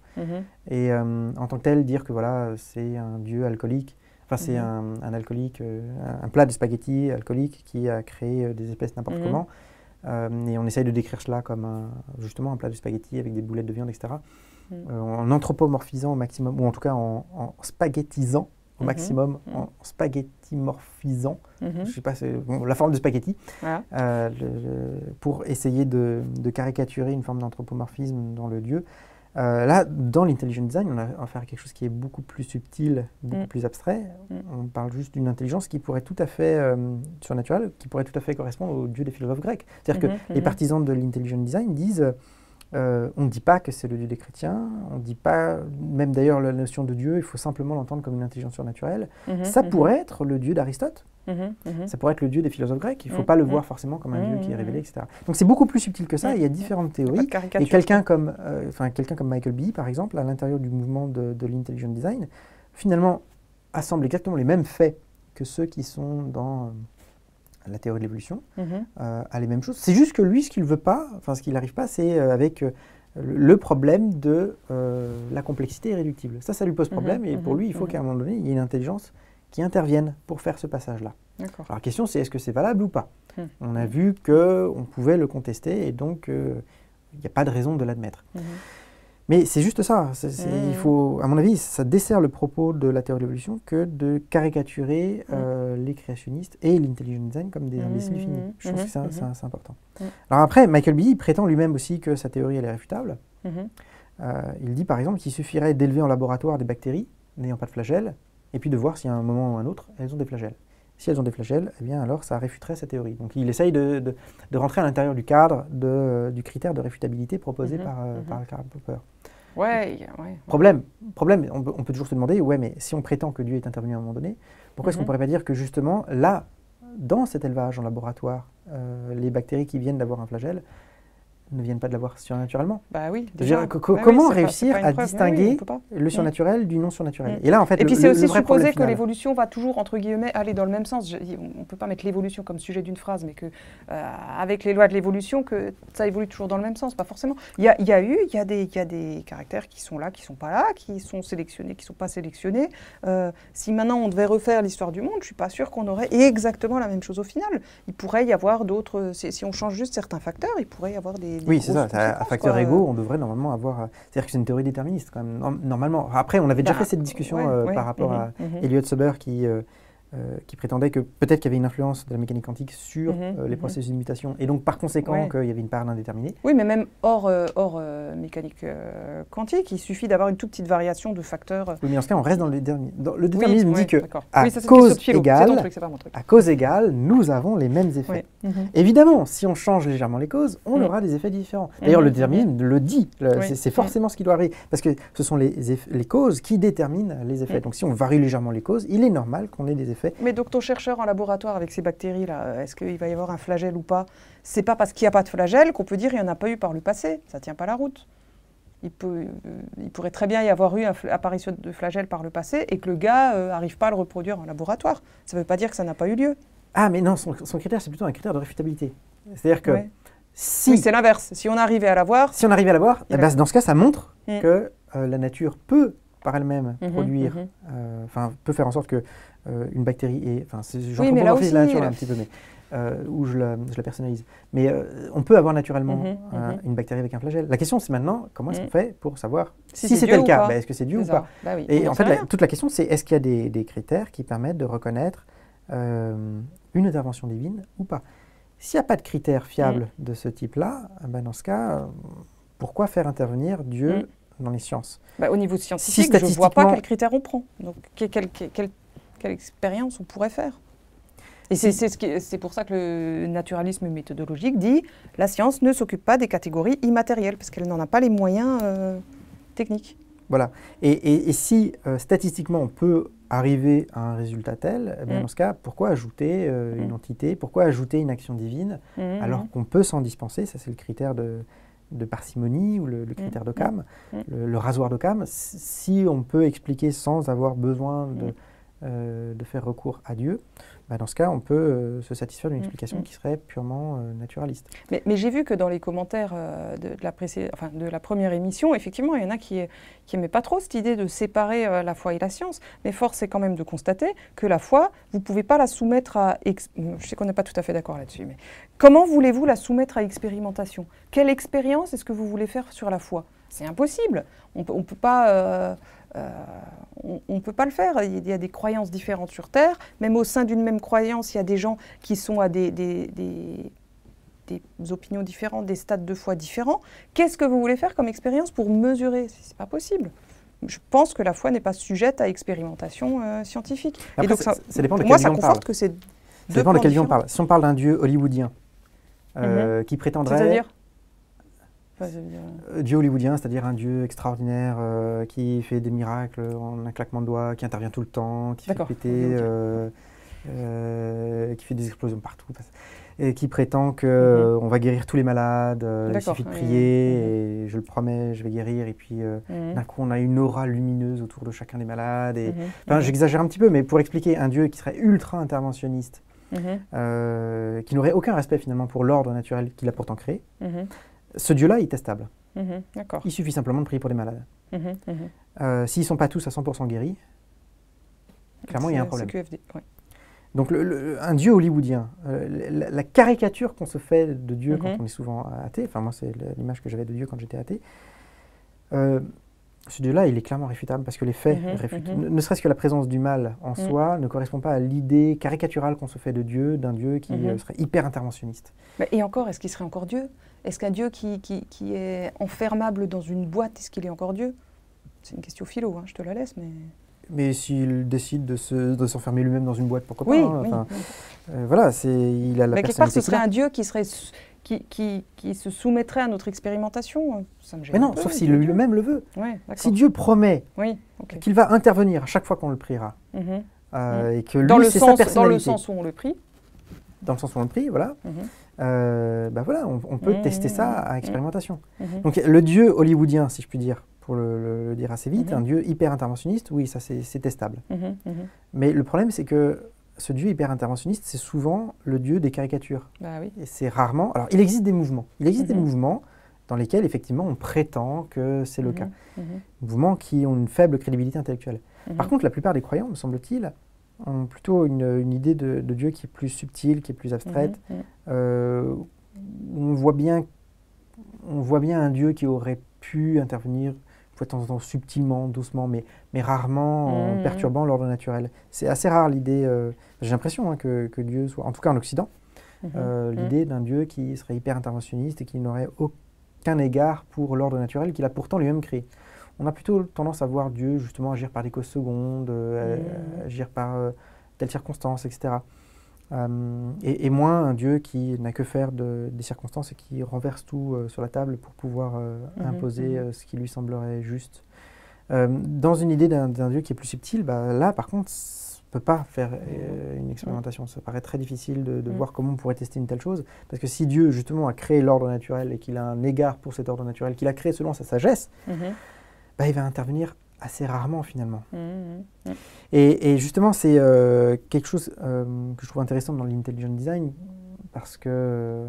S1: Et en tant que tel, dire que voilà, c'est un Dieu alcoolique, enfin c'est un alcoolique, un plat de spaghettis alcoolique qui a créé des espèces n'importe comment, et on essaye de décrire cela comme justement un plat de spaghettis avec des boulettes de viande, etc. En anthropomorphisant au maximum, ou en tout cas en spaghettisant au maximum, en spaghettimorphisant, je sais pas, la forme de spaghetti, pour essayer de caricaturer une forme d'anthropomorphisme dans le Dieu. Là, dans l'intelligent design, on a affaire à quelque chose qui est beaucoup plus subtil, beaucoup plus abstrait. On parle juste d'une intelligence qui pourrait tout à fait surnaturelle, qui pourrait tout à fait correspondre au Dieu des philosophes grecs. C'est-à-dire que les partisans de l'intelligent design disent on ne dit pas que c'est le Dieu des chrétiens, on ne dit pas, même d'ailleurs la notion de Dieu, il faut simplement l'entendre comme une intelligence surnaturelle. Ça pourrait être le Dieu d'Aristote, ça pourrait être le Dieu des philosophes grecs, il ne faut pas le voir forcément comme un Dieu qui est révélé, etc. Donc c'est beaucoup plus subtil que ça, il y a différentes théories. Et quelqu'un comme Michael Behe, par exemple, à l'intérieur du mouvement de l'intelligent design, finalement assemble exactement les mêmes faits que ceux qui sont dans... la théorie de l'évolution, a les mêmes choses. C'est juste que lui, ce qu'il ne veut pas, enfin ce qu'il n'arrive pas, c'est avec le problème de la complexité irréductible. Ça lui pose problème, et pour lui, il faut qu'à un moment donné, il y ait une intelligence qui intervienne pour faire ce passage-là. Alors la question, c'est est-ce que c'est valable ou pas? On a vu qu'on pouvait le contester, et donc il n'y a pas de raison de l'admettre. Mais c'est juste ça. Il faut, à mon avis, ça dessert le propos de la théorie de l'évolution que de caricaturer les créationnistes et l'intelligent design comme des imbéciles finis. Je pense que c'est important. Alors après, Michael Behe prétend lui-même aussi que sa théorie elle est réfutable. Il dit par exemple qu'il suffirait d'élever en laboratoire des bactéries n'ayant pas de flagelles, et puis de voir si à un moment ou à un autre, elles ont des flagelles. Si elles ont des flagelles, eh bien alors ça réfuterait sa théorie. Donc il essaye de rentrer à l'intérieur du cadre du critère de réfutabilité proposé par Karl Popper. Problème, on peut toujours se demander, mais si on prétend que Dieu est intervenu à un moment donné, pourquoi est-ce qu'on ne pourrait pas dire que justement, là, dans cet élevage en laboratoire, les bactéries qui viennent d'avoir un flagelle ne viennent pas de l'avoir surnaturellement?
S2: Bah oui.
S1: Comment réussir à distinguer le surnaturel du non surnaturel?
S2: Et là, en fait, et puis c'est aussi supposer que l'évolution va toujours, entre guillemets, aller dans le même sens. On ne peut pas mettre l'évolution comme sujet d'une phrase, mais que avec les lois de l'évolution, que ça évolue toujours dans le même sens, pas forcément. Il y a des caractères qui sont là, qui ne sont pas là, qui sont sélectionnés, qui ne sont pas sélectionnés. Si maintenant on devait refaire l'histoire du monde, je ne suis pas sûre qu'on aurait exactement la même chose au final. Il pourrait y avoir d'autres, si on change juste certains facteurs, il pourrait y avoir des
S1: oui, c'est ça. À facteurs égaux, on devrait normalement avoir... C'est-à-dire que c'est une théorie déterministe, quand même, normalement. Après, on avait déjà fait cette discussion par rapport à Elliot Suber qui prétendait que peut-être qu'il y avait une influence de la mécanique quantique sur les processus de mutation, et donc par conséquent qu'il y avait une part d'indéterminé.
S2: Oui, mais même hors mécanique quantique, il suffit d'avoir une toute petite variation de facteurs.
S1: Oui, mais en ce cas, on reste dans le déterminisme. Le déterminisme dit que à cause égale, nous avons les mêmes effets. Évidemment, si on change légèrement les causes, on aura des effets différents. D'ailleurs, le déterminisme le dit, c'est forcément ce qui doit arriver, parce que ce sont les causes qui déterminent les effets. Donc si on varie légèrement les causes, il est normal qu'on ait des effets.
S2: Mais donc ton chercheur en laboratoire avec ces bactéries-là, est-ce qu'il va y avoir un flagelle ou pas? C'est pas parce qu'il n'y a pas de flagelle qu'on peut dire qu'il n'y en a pas eu par le passé. Ça ne tient pas la route. Il pourrait très bien y avoir eu une apparition de flagelle par le passé et que le gars n'arrive pas à le reproduire en laboratoire. Ça ne veut pas dire que ça n'a pas eu lieu.
S1: Ah mais non, son critère c'est plutôt un critère de réfutabilité. C'est-à-dire que si...
S2: Oui, c'est l'inverse. Si on arrivait à l'avoir...
S1: Si on arrivait à l'avoir, dans ce cas ça montre que la nature peut par elle-même produire, peut faire en sorte que une bactérie est... J'en comprends la nature un petit peu, mais où je la personnalise. Mais on peut avoir naturellement une bactérie avec un flagelle. La question c'est maintenant, comment est-ce qu'on fait pour savoir si c'était le cas? Est-ce que c'est Dieu ou pas? Et en fait, toute la question c'est est-ce qu'il y a des critères qui permettent de reconnaître une intervention divine ou pas? S'il n'y a pas de critères fiables de ce type-là, dans ce cas, pourquoi faire intervenir Dieu dans les sciences?
S2: Au niveau scientifique, je ne vois pas quels critères on prend. Donc, quelle expérience on pourrait faire? Et c'est pour ça que le naturalisme méthodologique dit « la science ne s'occupe pas des catégories immatérielles » parce qu'elle n'en a pas les moyens techniques.
S1: Voilà. Et si statistiquement on peut arriver à un résultat tel, dans ce cas, pourquoi ajouter une entité? Pourquoi ajouter une action divine alors qu'on peut s'en dispenser? Ça c'est le critère de parcimonie ou le critère d'Occam, le rasoir d'Occam. Si on peut expliquer sans avoir besoin de faire recours à Dieu, dans ce cas, on peut se satisfaire d'une explication qui serait purement naturaliste.
S2: Mais j'ai vu que dans les commentaires de la première émission, effectivement, il y en a qui n'aimaient pas trop cette idée de séparer la foi et la science. Mais force est quand même de constater que la foi, vous ne pouvez pas la soumettre à... Je sais qu'on n'est pas tout à fait d'accord là-dessus, mais comment voulez-vous la soumettre à expérimentation? Quelle expérience est-ce que vous voulez faire sur la foi? C'est impossible. On ne peut pas... on peut pas le faire. Il y a des croyances différentes sur Terre. Même au sein d'une même croyance, il y a des gens qui sont à des opinions différentes, des stades de foi différents. Qu'est-ce que vous voulez faire comme expérience pour mesurer? C'est pas possible. Je pense que la foi n'est pas sujette à expérimentation scientifique.
S1: Après,
S2: et donc
S1: ça dépend de
S2: pour moi,
S1: quel
S2: ça
S1: Dieu on
S2: conforte
S1: parle.
S2: que c'est
S1: Ça dépend de quel Dieu on parle. Si on parle d'un Dieu hollywoodien qui prétendrait...
S2: C'est-à-dire
S1: Dieu hollywoodien, c'est-à-dire un Dieu extraordinaire qui fait des miracles en un claquement de doigts, qui intervient tout le temps, qui fait péter, qui fait des explosions partout, et qui prétend qu'on va guérir tous les malades, il suffit de prier, et je le promets, je vais guérir, et puis d'un coup on a une aura lumineuse autour de chacun des malades. J'exagère un petit peu, mais pour expliquer un Dieu qui serait ultra interventionniste, qui n'aurait aucun respect finalement pour l'ordre naturel qu'il a pourtant créé, Ce Dieu-là est testable.
S2: D'accord.
S1: Il suffit simplement de prier pour les malades. S'ils ne sont pas tous à 100% guéris, clairement, il y a un problème.
S2: QFD, ouais.
S1: Donc, un Dieu hollywoodien, la caricature qu'on se fait de Dieu quand on est souvent athée, enfin, moi, c'est l'image que j'avais de Dieu quand j'étais athée, ce Dieu-là, il est clairement réfutable parce que les faits réfutent. Ne serait-ce que la présence du mal en soi ne correspond pas à l'idée caricaturale qu'on se fait de Dieu, d'un Dieu qui serait hyper interventionniste.
S2: Et encore, est-ce qu'il serait encore Dieu? Est-ce qu'un Dieu qui est enfermable dans une boîte, est-ce qu'il est encore Dieu? C'est une question philo, hein, je te la laisse, mais...
S1: Mais s'il décide de s'enfermer lui-même dans une boîte, pourquoi
S2: oui,
S1: pas hein,
S2: oui,
S1: enfin,
S2: oui.
S1: Voilà, il a la
S2: quelque part, ce
S1: personnalité
S2: serait un Dieu qui se soumettrait à notre expérimentation. Ça me gêne
S1: mais non,
S2: un peu,
S1: sauf si lui-même le veut.
S2: Ouais,
S1: si Dieu promet qu'il va intervenir à chaque fois qu'on le priera, et que lui, c'est sa personnalité.
S2: Dans le sens où on le prie.
S1: Dans le sens où on le prie, voilà. Voilà, on peut tester ça à expérimentation. Donc le Dieu hollywoodien, si je puis dire, pour le dire assez vite, un Dieu hyper interventionniste, oui, ça c'est testable. Mais le problème, c'est que ce Dieu hyper interventionniste, c'est souvent le Dieu des caricatures.
S2: Bah oui.
S1: Et c'est rarement... Alors, il existe des mouvements. Il existe des mouvements dans lesquels, effectivement, on prétend que c'est le cas. Mouvements qui ont une faible crédibilité intellectuelle. Par contre, la plupart des croyants, me semble-t-il, ont plutôt une idée de Dieu qui est plus subtile, qui est plus abstraite. On voit bien un Dieu qui aurait pu intervenir de temps en temps subtilement, doucement, mais rarement en perturbant l'ordre naturel. C'est assez rare l'idée, j'ai l'impression hein, que Dieu soit, en tout cas en Occident, l'idée d'un Dieu qui serait hyper interventionniste et qui n'aurait aucun égard pour l'ordre naturel qu'il a pourtant lui-même créé. On a plutôt tendance à voir Dieu justement agir par des causes secondes, agir par telles circonstances, etc. Et moins un Dieu qui n'a que faire des circonstances et qui renverse tout sur la table pour pouvoir imposer ce qui lui semblerait juste. Dans une idée d'un Dieu qui est plus subtil, là par contre, on ne peut pas faire une expérimentation. Ça paraît très difficile de voir comment on pourrait tester une telle chose. Parce que si Dieu justement a créé l'ordre naturel et qu'il a un égard pour cet ordre naturel, qu'il a créé selon sa sagesse, il va intervenir assez rarement finalement. Et justement, c'est quelque chose que je trouve intéressant dans l'intelligent design parce que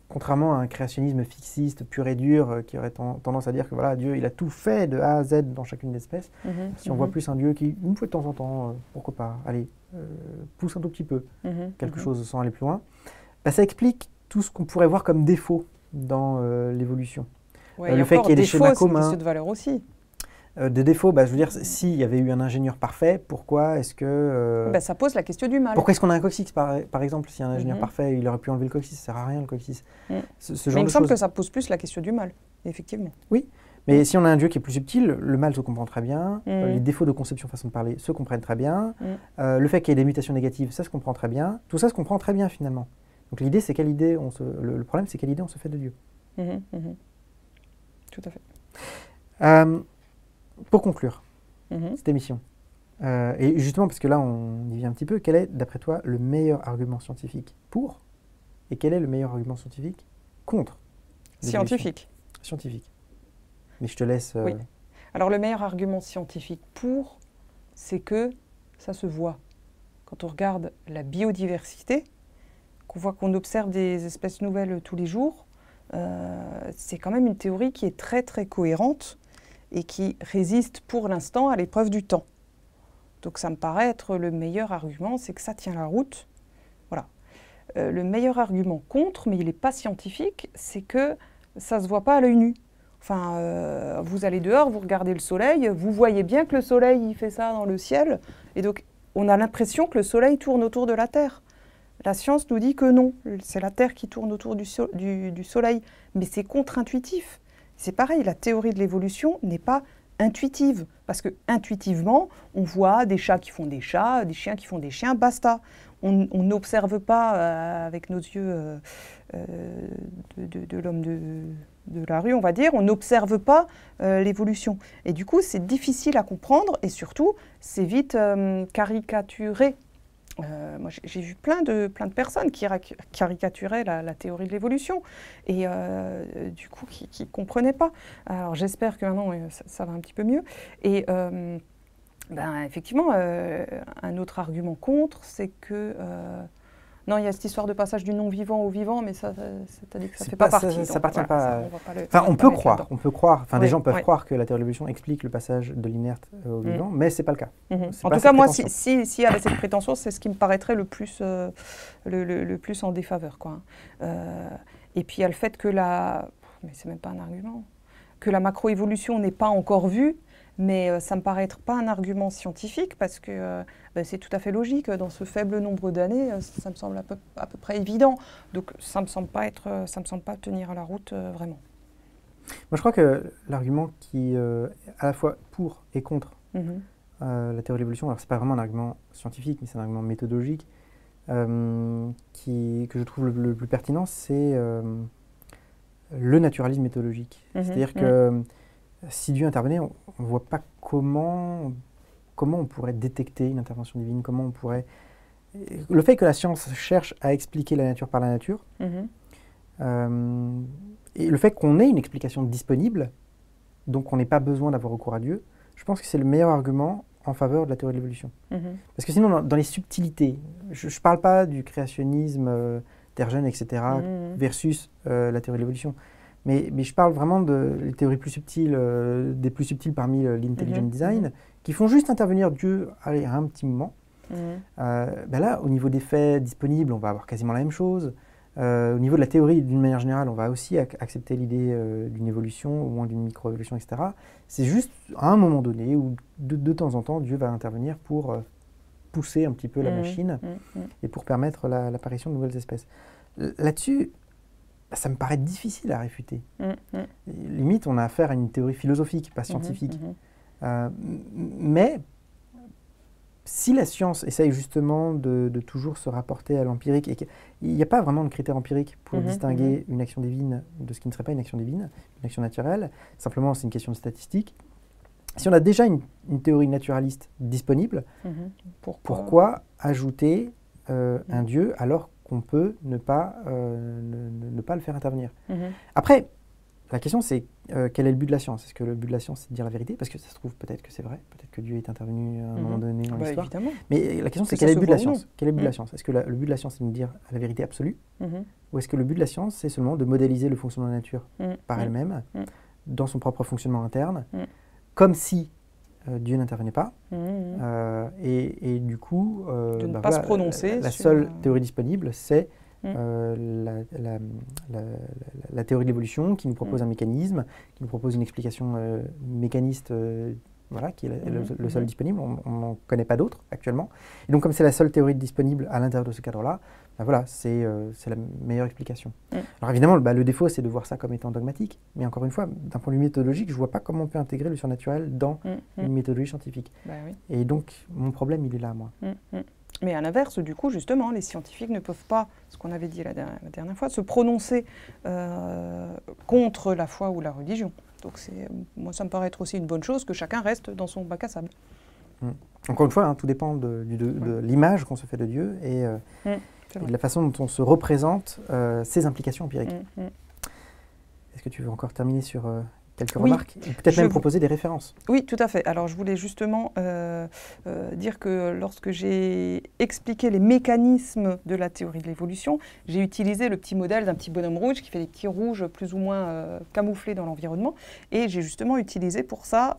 S1: contrairement à un créationnisme fixiste pur et dur qui aurait tendance à dire que voilà, Dieu il a tout fait de A à Z dans chacune des espèces, si on voit plus un Dieu qui, une fois de temps en temps, pourquoi pas, allez, pousse un tout petit peu quelque chose sans aller plus loin, ça explique tout ce qu'on pourrait voir comme défaut dans l'évolution.
S2: Le fait qu'il y ait des schémas communs. C'est une question de valeur aussi.
S1: De défaut, je veux dire, s'il y avait eu un ingénieur parfait, pourquoi est-ce que...
S2: ça pose la question du mal.
S1: Pourquoi est-ce qu'on a un coccyx, par exemple? Si un ingénieur parfait, il aurait pu enlever le coccyx, ça ne sert à rien le coccyx. Ce genre
S2: mais il me semble
S1: choses.
S2: que ça pose plus la question du mal, effectivement.
S1: Oui, mais si on a un Dieu qui est plus subtil, le mal se comprend très bien, les défauts de conception, façon de parler, se comprennent très bien, le fait qu'il y ait des mutations négatives, ça se comprend très bien, tout ça se comprend très bien finalement. Donc l'idée, c'est quelle idée le problème, c'est quelle idée on se fait de Dieu.
S2: Tout à fait.
S1: Pour conclure cette émission, et justement parce que là on y vient un petit peu, quel est d'après toi le meilleur argument scientifique pour et quel est le meilleur argument scientifique contre
S2: Scientifique.
S1: Mais je te laisse...
S2: Oui. Alors le meilleur argument scientifique pour, c'est que ça se voit. Quand on regarde la biodiversité, qu'on voit qu'on observe des espèces nouvelles tous les jours, c'est quand même une théorie qui est très très cohérente et qui résiste pour l'instant à l'épreuve du temps. Donc ça me paraît être le meilleur argument, c'est que ça tient la route. Voilà. Le meilleur argument contre, mais il n'est pas scientifique, c'est que ça ne se voit pas à l'œil nu. Enfin, vous allez dehors, vous regardez le soleil, vous voyez bien que le soleil il fait ça dans le ciel, et donc on a l'impression que le soleil tourne autour de la Terre. La science nous dit que non, c'est la Terre qui tourne autour du soleil, mais c'est contre-intuitif. C'est pareil, la théorie de l'évolution n'est pas intuitive, parce que intuitivement, on voit des chats qui font des chats, des chiens qui font des chiens, basta. On n'observe pas avec nos yeux de l'homme de la rue, on va dire, on n'observe pas l'évolution. Et du coup, c'est difficile à comprendre et surtout, c'est vite caricaturé. Moi, j'ai vu plein de personnes qui caricaturaient la théorie de l'évolution et du coup qui ne comprenaient pas. Alors j'espère que maintenant ça va un petit peu mieux. Et effectivement, un autre argument contre, c'est que Non, il y a cette histoire de passage du non-vivant au vivant, mais ça, c'est-à-dire que ça ne fait pas partie.
S1: Ça appartient pas.
S2: Enfin,
S1: on peut croire. Enfin, des gens peuvent
S2: oui.
S1: croire que la théorie de l'évolution explique le passage de l'inerte au vivant, mais c'est pas le cas.
S2: En tout cas, moi, s'il y avait cette prétention, c'est ce qui me paraîtrait le plus en défaveur, quoi. Et puis il y a le fait que mais c'est même pas un argument, que la macroévolution n'est pas encore vue. Mais ça me paraît être pas un argument scientifique parce que c'est tout à fait logique. Dans ce faible nombre d'années, ça me semble à peu près évident. Donc ça me semble pas tenir à la route vraiment.
S1: Moi, je crois que l'argument qui est à la fois pour et contre la théorie de l'évolution, alors c'est pas vraiment un argument scientifique, mais c'est un argument méthodologique que je trouve le plus pertinent, c'est le naturalisme méthodologique. C'est-à-dire que si Dieu intervenait, on ne voit pas comment on pourrait détecter une intervention divine, comment on pourrait... Le fait que la science cherche à expliquer la nature par la nature, et le fait qu'on ait une explication disponible, donc on n'ait pas besoin d'avoir recours à Dieu, je pense que c'est le meilleur argument en faveur de la théorie de l'évolution. Parce que sinon, dans les subtilités, je ne parle pas du créationnisme d'Hergène, etc., versus la théorie de l'évolution. Mais je parle vraiment des théories plus subtiles, des plus subtiles parmi l'intelligent design, qui font juste intervenir Dieu à un petit moment. Là, au niveau des faits disponibles, on va avoir quasiment la même chose. Au niveau de la théorie, d'une manière générale, on va aussi accepter l'idée d'une évolution, au moins d'une micro-évolution, etc. C'est juste à un moment donné, où de temps en temps, Dieu va intervenir pour pousser un petit peu la machine et pour permettre l'apparition de nouvelles espèces. Là-dessus, ça me paraît difficile à réfuter. Limite, on a affaire à une théorie philosophique, pas scientifique. Mais si la science essaye justement de toujours se rapporter à l'empirique, et qu'il n'y a pas vraiment de critère empirique pour distinguer une action divine de ce qui ne serait pas une action divine, une action naturelle, simplement c'est une question de statistique. Si on a déjà une théorie naturaliste disponible, pourquoi ajouter un Dieu alors qu'on peut ne pas le faire intervenir. Après, la question c'est quel est le but de la science? Est-ce que le but de la science c'est de dire la vérité? Parce que ça se trouve peut-être que c'est vrai, peut-être que Dieu est intervenu à un moment donné dans l'histoire.
S2: Évidemment.
S1: Mais la question c'est quel est le but de la science? Quel est le but de la science? Est-ce que le but de la science c'est de nous dire la vérité absolue? Ou est-ce que le but de la science c'est seulement de modéliser le fonctionnement de la nature par elle-même, dans son propre fonctionnement interne, comme si Dieu n'intervenait pas, et du coup,
S2: de ne pas se prononcer
S1: la seule théorie disponible, c'est la théorie de l'évolution qui nous propose un mécanisme, qui nous propose une explication mécaniste, qui est le seul disponible. On n'en connaît pas d'autres actuellement. Et donc, comme c'est la seule théorie disponible à l'intérieur de ce cadre-là, c'est la meilleure explication. Alors évidemment, le défaut, c'est de voir ça comme étant dogmatique. Mais encore une fois, d'un point de vue méthodologique, je ne vois pas comment on peut intégrer le surnaturel dans une méthodologie scientifique. Et donc, mon problème, il est là, moi.
S2: Mais à l'inverse, du coup, justement, les scientifiques ne peuvent pas, ce qu'on avait dit la dernière fois, se prononcer contre la foi ou la religion. Donc moi, ça me paraît être aussi une bonne chose que chacun reste dans son bac à sable.
S1: Encore une fois, tout dépend de l'image qu'on se fait de Dieu et de la façon dont on se représente ses implications empiriques. Est-ce que tu veux encore terminer sur quelques remarques? Ou peut-être même proposer des références.
S2: Oui, tout à fait. Alors, je voulais justement dire que lorsque j'ai expliqué les mécanismes de la théorie de l'évolution, j'ai utilisé le petit modèle d'un petit bonhomme rouge qui fait des petits rouges plus ou moins camouflés dans l'environnement. Et j'ai justement utilisé pour ça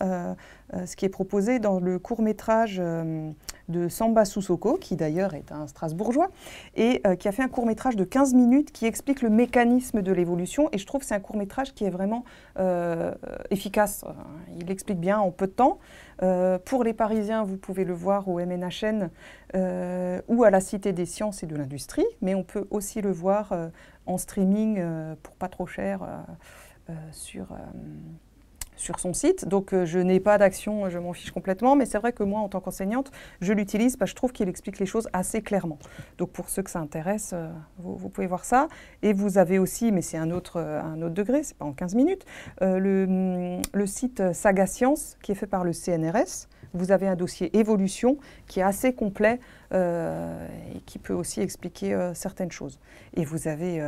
S2: ce qui est proposé dans le court-métrage de Samba Sissoko, qui d'ailleurs est un Strasbourgeois, et qui a fait un court-métrage de 15 minutes qui explique le mécanisme de l'évolution. Et je trouve que c'est un court-métrage qui est vraiment efficace. Il explique bien en peu de temps. Pour les Parisiens, vous pouvez le voir au MNHN ou à la Cité des Sciences et de l'Industrie, mais on peut aussi le voir en streaming pour pas trop cher sur son site. Donc je n'ai pas d'action, je m'en fiche complètement, mais c'est vrai que moi, en tant qu'enseignante, je l'utilise parce que je trouve qu'il explique les choses assez clairement. Donc pour ceux que ça intéresse, vous pouvez voir ça. Et vous avez aussi, mais c'est un autre degré, c'est pas en 15 minutes, le site Saga Science, qui est fait par le CNRS, vous avez un dossier évolution qui est assez complet et qui peut aussi expliquer certaines choses. Et vous avez,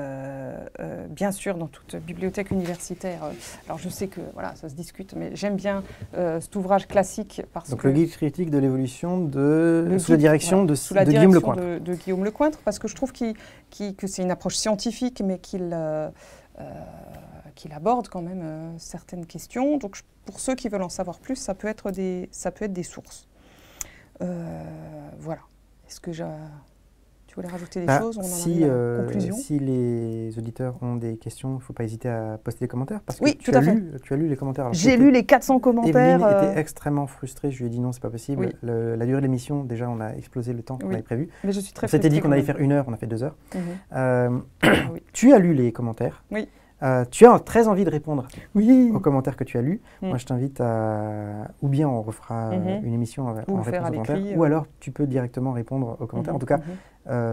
S2: bien sûr, dans toute bibliothèque universitaire, alors je sais que voilà, ça se discute, mais j'aime bien cet ouvrage classique parce
S1: Donc
S2: que...
S1: le guide critique de l'évolution sous la direction de Guillaume Lecointre.
S2: De Guillaume Lecointre, parce que je trouve que c'est une approche scientifique, mais qu'il aborde quand même certaines questions. Donc pour ceux qui veulent en savoir plus, ça peut être des sources. Voilà. Est-ce que tu voulais rajouter des choses? On en arrive à la conclusion.
S1: Si les auditeurs ont des questions, il ne faut pas hésiter à poster des commentaires. Parce que
S2: oui,
S1: tu as lu les commentaires.
S2: J'ai lu les 400 commentaires.
S1: Evelyne était extrêmement frustrée. Je lui ai dit non, c'est pas possible.
S2: Oui.
S1: La durée de l'émission, déjà, on a explosé le temps qu'on avait prévu.
S2: Mais je suis très
S1: frustrée. On s'était dit qu'on allait faire 1 heure, on a fait 2 heures.
S2: Oui.
S1: Tu as lu les commentaires.
S2: Oui.
S1: Tu as très envie de répondre aux commentaires que tu as lus.
S2: Mm.
S1: Moi, je t'invite à... Ou bien on refera une émission en réponse aux commentaires, ou alors tu peux directement répondre aux commentaires. En tout cas,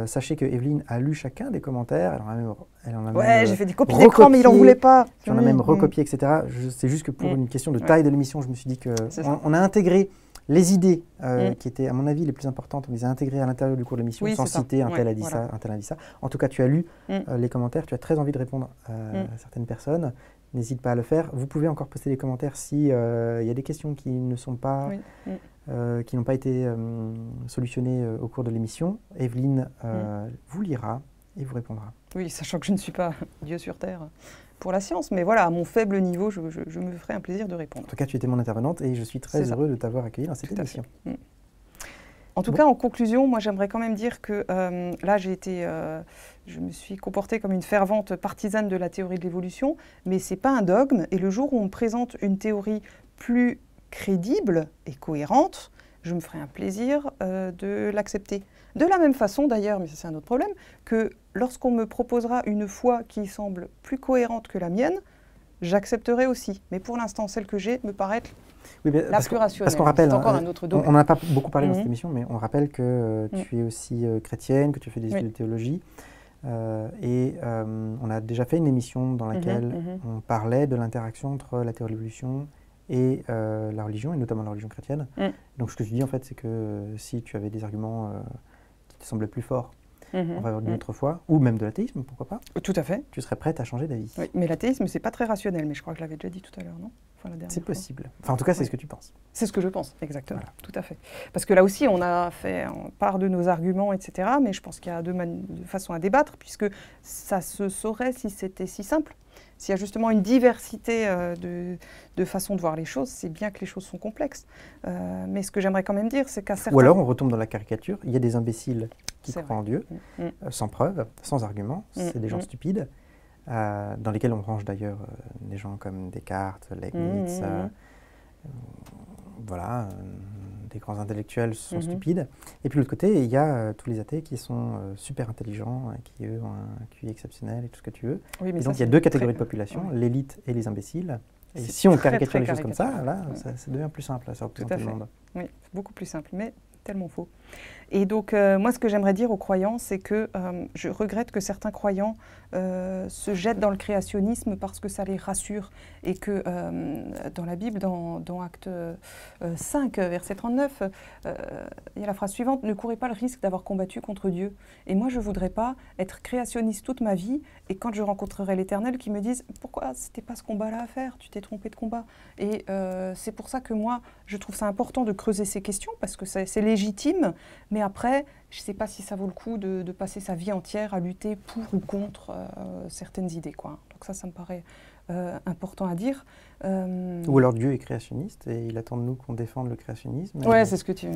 S1: sachez que Evelyne a lu chacun des commentaires. Elle en a même
S2: j'ai fait des copies d'écran, mais il n'en voulait pas.
S1: J'en ai même recopié, etc. C'est juste que pour une question de taille de l'émission, je me suis dit qu'on a intégré les idées qui étaient, à mon avis, les plus importantes, on les a intégrées à l'intérieur du cours de l'émission, sans citer un tel a dit ça, un tel a dit ça. En tout cas, tu as lu les commentaires, tu as très envie de répondre à certaines personnes. N'hésite pas à le faire. Vous pouvez encore poster des commentaires si y a des questions qui ne sont pas, qui n'ont pas été solutionnées au cours de l'émission. Evelyne vous lira et vous répondra.
S2: Oui, sachant que je ne suis pas Dieu sur terre pour la science, mais voilà, à mon faible niveau, je me ferai un plaisir de répondre.
S1: En tout cas, tu étais mon intervenante et je suis très heureux de t'avoir accueilli dans cette émission.
S2: En tout cas, en conclusion, moi j'aimerais quand même dire que là je me suis comportée comme une fervente partisane de la théorie de l'évolution, mais c'est pas un dogme, et le jour où on me présente une théorie plus crédible et cohérente, je me ferai un plaisir de l'accepter. De la même façon d'ailleurs, mais ça c'est un autre problème, que lorsqu'on me proposera une foi qui semble plus cohérente que la mienne, j'accepterai aussi. Mais pour l'instant, celle que j'ai me paraît la plus rationnelle.
S1: Parce qu'on rappelle,
S2: c'est encore un autre dogme.
S1: On n'en a pas beaucoup parlé dans cette émission, mais on rappelle que tu es aussi chrétienne, que tu fais des études de théologie. On a déjà fait une émission dans laquelle on parlait de l'interaction entre la théorie de l'évolution et la religion, et notamment la religion chrétienne. Donc ce que je dis en fait, c'est que si tu avais des arguments qui te semblaient plus forts en faveur d'une autre foi, ou même de l'athéisme, pourquoi pas?
S2: Tout à fait.
S1: Tu serais prête à changer d'avis.
S2: Oui, mais l'athéisme, c'est pas très rationnel, mais je crois que je l'avais déjà dit tout à l'heure, non?
S1: C'est possible. Enfin, en tout cas, c'est ce que tu penses.
S2: C'est ce que je pense, exactement. Voilà. Tout à fait. Parce que là aussi, on a fait part de nos arguments, etc. Mais je pense qu'il y a deux façons à débattre, puisque ça se saurait si c'était si simple. S'il y a justement une diversité de façons de voir les choses, c'est bien que les choses sont complexes. Mais ce que j'aimerais quand même dire, c'est qu'à certains...
S1: Ou alors, on retombe dans la caricature. Il y a des imbéciles qui croient en Dieu, sans preuve, sans argument. C'est des gens stupides. Dans lesquels on range d'ailleurs des gens comme Descartes, Leibniz, voilà, des grands intellectuels sont stupides. Et puis de l'autre côté, il y a tous les athées qui sont super intelligents, qui eux ont un QI exceptionnel et tout ce que tu veux. Oui, et donc il y a deux catégories de population, l'élite et les imbéciles. Et si on caricature les choses comme ça, là, ça devient plus simple, ça représente tout le monde.
S2: Oui, beaucoup plus simple, mais tellement faux. Et donc, moi, ce que j'aimerais dire aux croyants, c'est que je regrette que certains croyants se jettent dans le créationnisme parce que ça les rassure. Et que dans la Bible, dans Acte 5, verset 39, il y a la phrase suivante « Ne courez pas le risque d'avoir combattu contre Dieu ». Et moi, je ne voudrais pas être créationniste toute ma vie et quand je rencontrerai l'Éternel, qui me dise « Pourquoi c'était pas ce combat-là à faire? Tu t'es trompé de combat ». Et c'est pour ça que moi, je trouve ça important de creuser ces questions parce que c'est légitime. Mais après, je ne sais pas si ça vaut le coup de passer sa vie entière à lutter pour ou contre certaines idées, quoi. Donc ça me paraît important à dire.
S1: Ou alors Dieu est créationniste et il attend de nous qu'on défende le créationnisme.
S2: Oui, c'est ce que tu...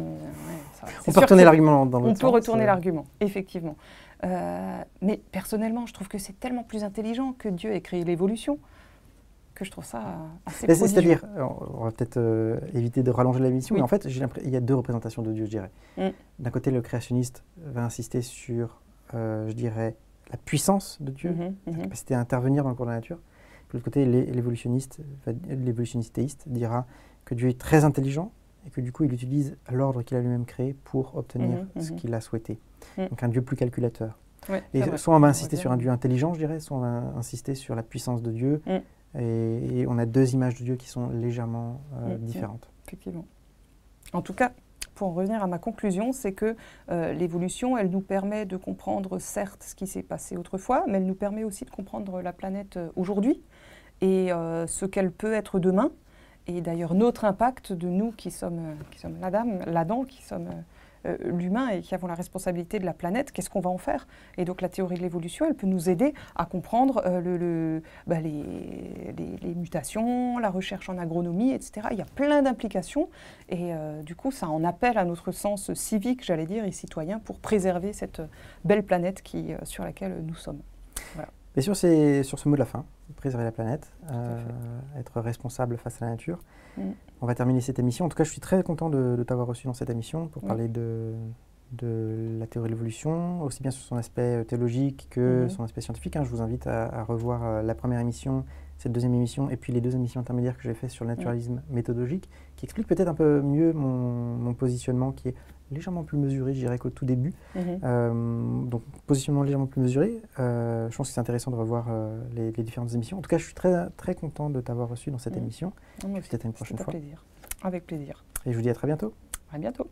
S1: on peut retourner l'argument dans l'autre sens.
S2: On peut retourner l'argument, effectivement. Mais personnellement, je trouve que c'est tellement plus intelligent que Dieu ait créé l'évolution que je trouve ça assez prodigieux.
S1: C'est-à-dire, on va peut-être éviter de rallonger la mission, mais en fait, il y a deux représentations de Dieu, je dirais. D'un côté, le créationniste va insister sur, je dirais, la puissance de Dieu, la capacité à intervenir dans le cours de la nature. De l'autre côté, l'évolutionniste théiste dira que Dieu est très intelligent et que du coup, il utilise l'ordre qu'il a lui-même créé pour obtenir ce qu'il a souhaité. Donc un Dieu plus calculateur. Ouais, et soit on va insister sur un Dieu intelligent, je dirais, soit on va insister sur la puissance de Dieu. Et on a deux images de Dieu qui sont légèrement différentes.
S2: Effectivement. En tout cas, pour en revenir à ma conclusion, c'est que l'évolution, elle nous permet de comprendre, certes, ce qui s'est passé autrefois, mais elle nous permet aussi de comprendre la planète aujourd'hui et ce qu'elle peut être demain. Et d'ailleurs, notre impact de nous qui sommes l'Adam, qui sommes l'humain et qui avons la responsabilité de la planète, qu'est-ce qu'on va en faire? Et donc la théorie de l'évolution, elle peut nous aider à comprendre les mutations, la recherche en agronomie, etc. Il y a plein d'implications et du coup, ça en appelle à notre sens civique, j'allais dire, et citoyen, pour préserver cette belle planète sur laquelle nous sommes. Voilà.
S1: Et sur ce mot de la fin, préserver la planète, être responsable face à la nature. On va terminer cette émission. En tout cas, je suis très content de t'avoir reçu dans cette émission pour parler de la théorie de l'évolution, aussi bien sur son aspect théologique que son aspect scientifique. Je vous invite à revoir la première émission, cette deuxième émission, et puis les deux émissions intermédiaires que j'ai faites sur le naturalisme méthodologique, qui expliquent peut-être un peu mieux mon positionnement, qui est légèrement plus mesuré, je dirais, qu'au tout début. Donc, positionnement légèrement plus mesuré. Je pense que c'est intéressant de revoir les différentes émissions. En tout cas, je suis très, très content de t'avoir reçu dans cette émission. Peut-être à une prochaine fois.
S2: Plaisir. Avec plaisir.
S1: Et je vous dis à très bientôt.
S2: À bientôt.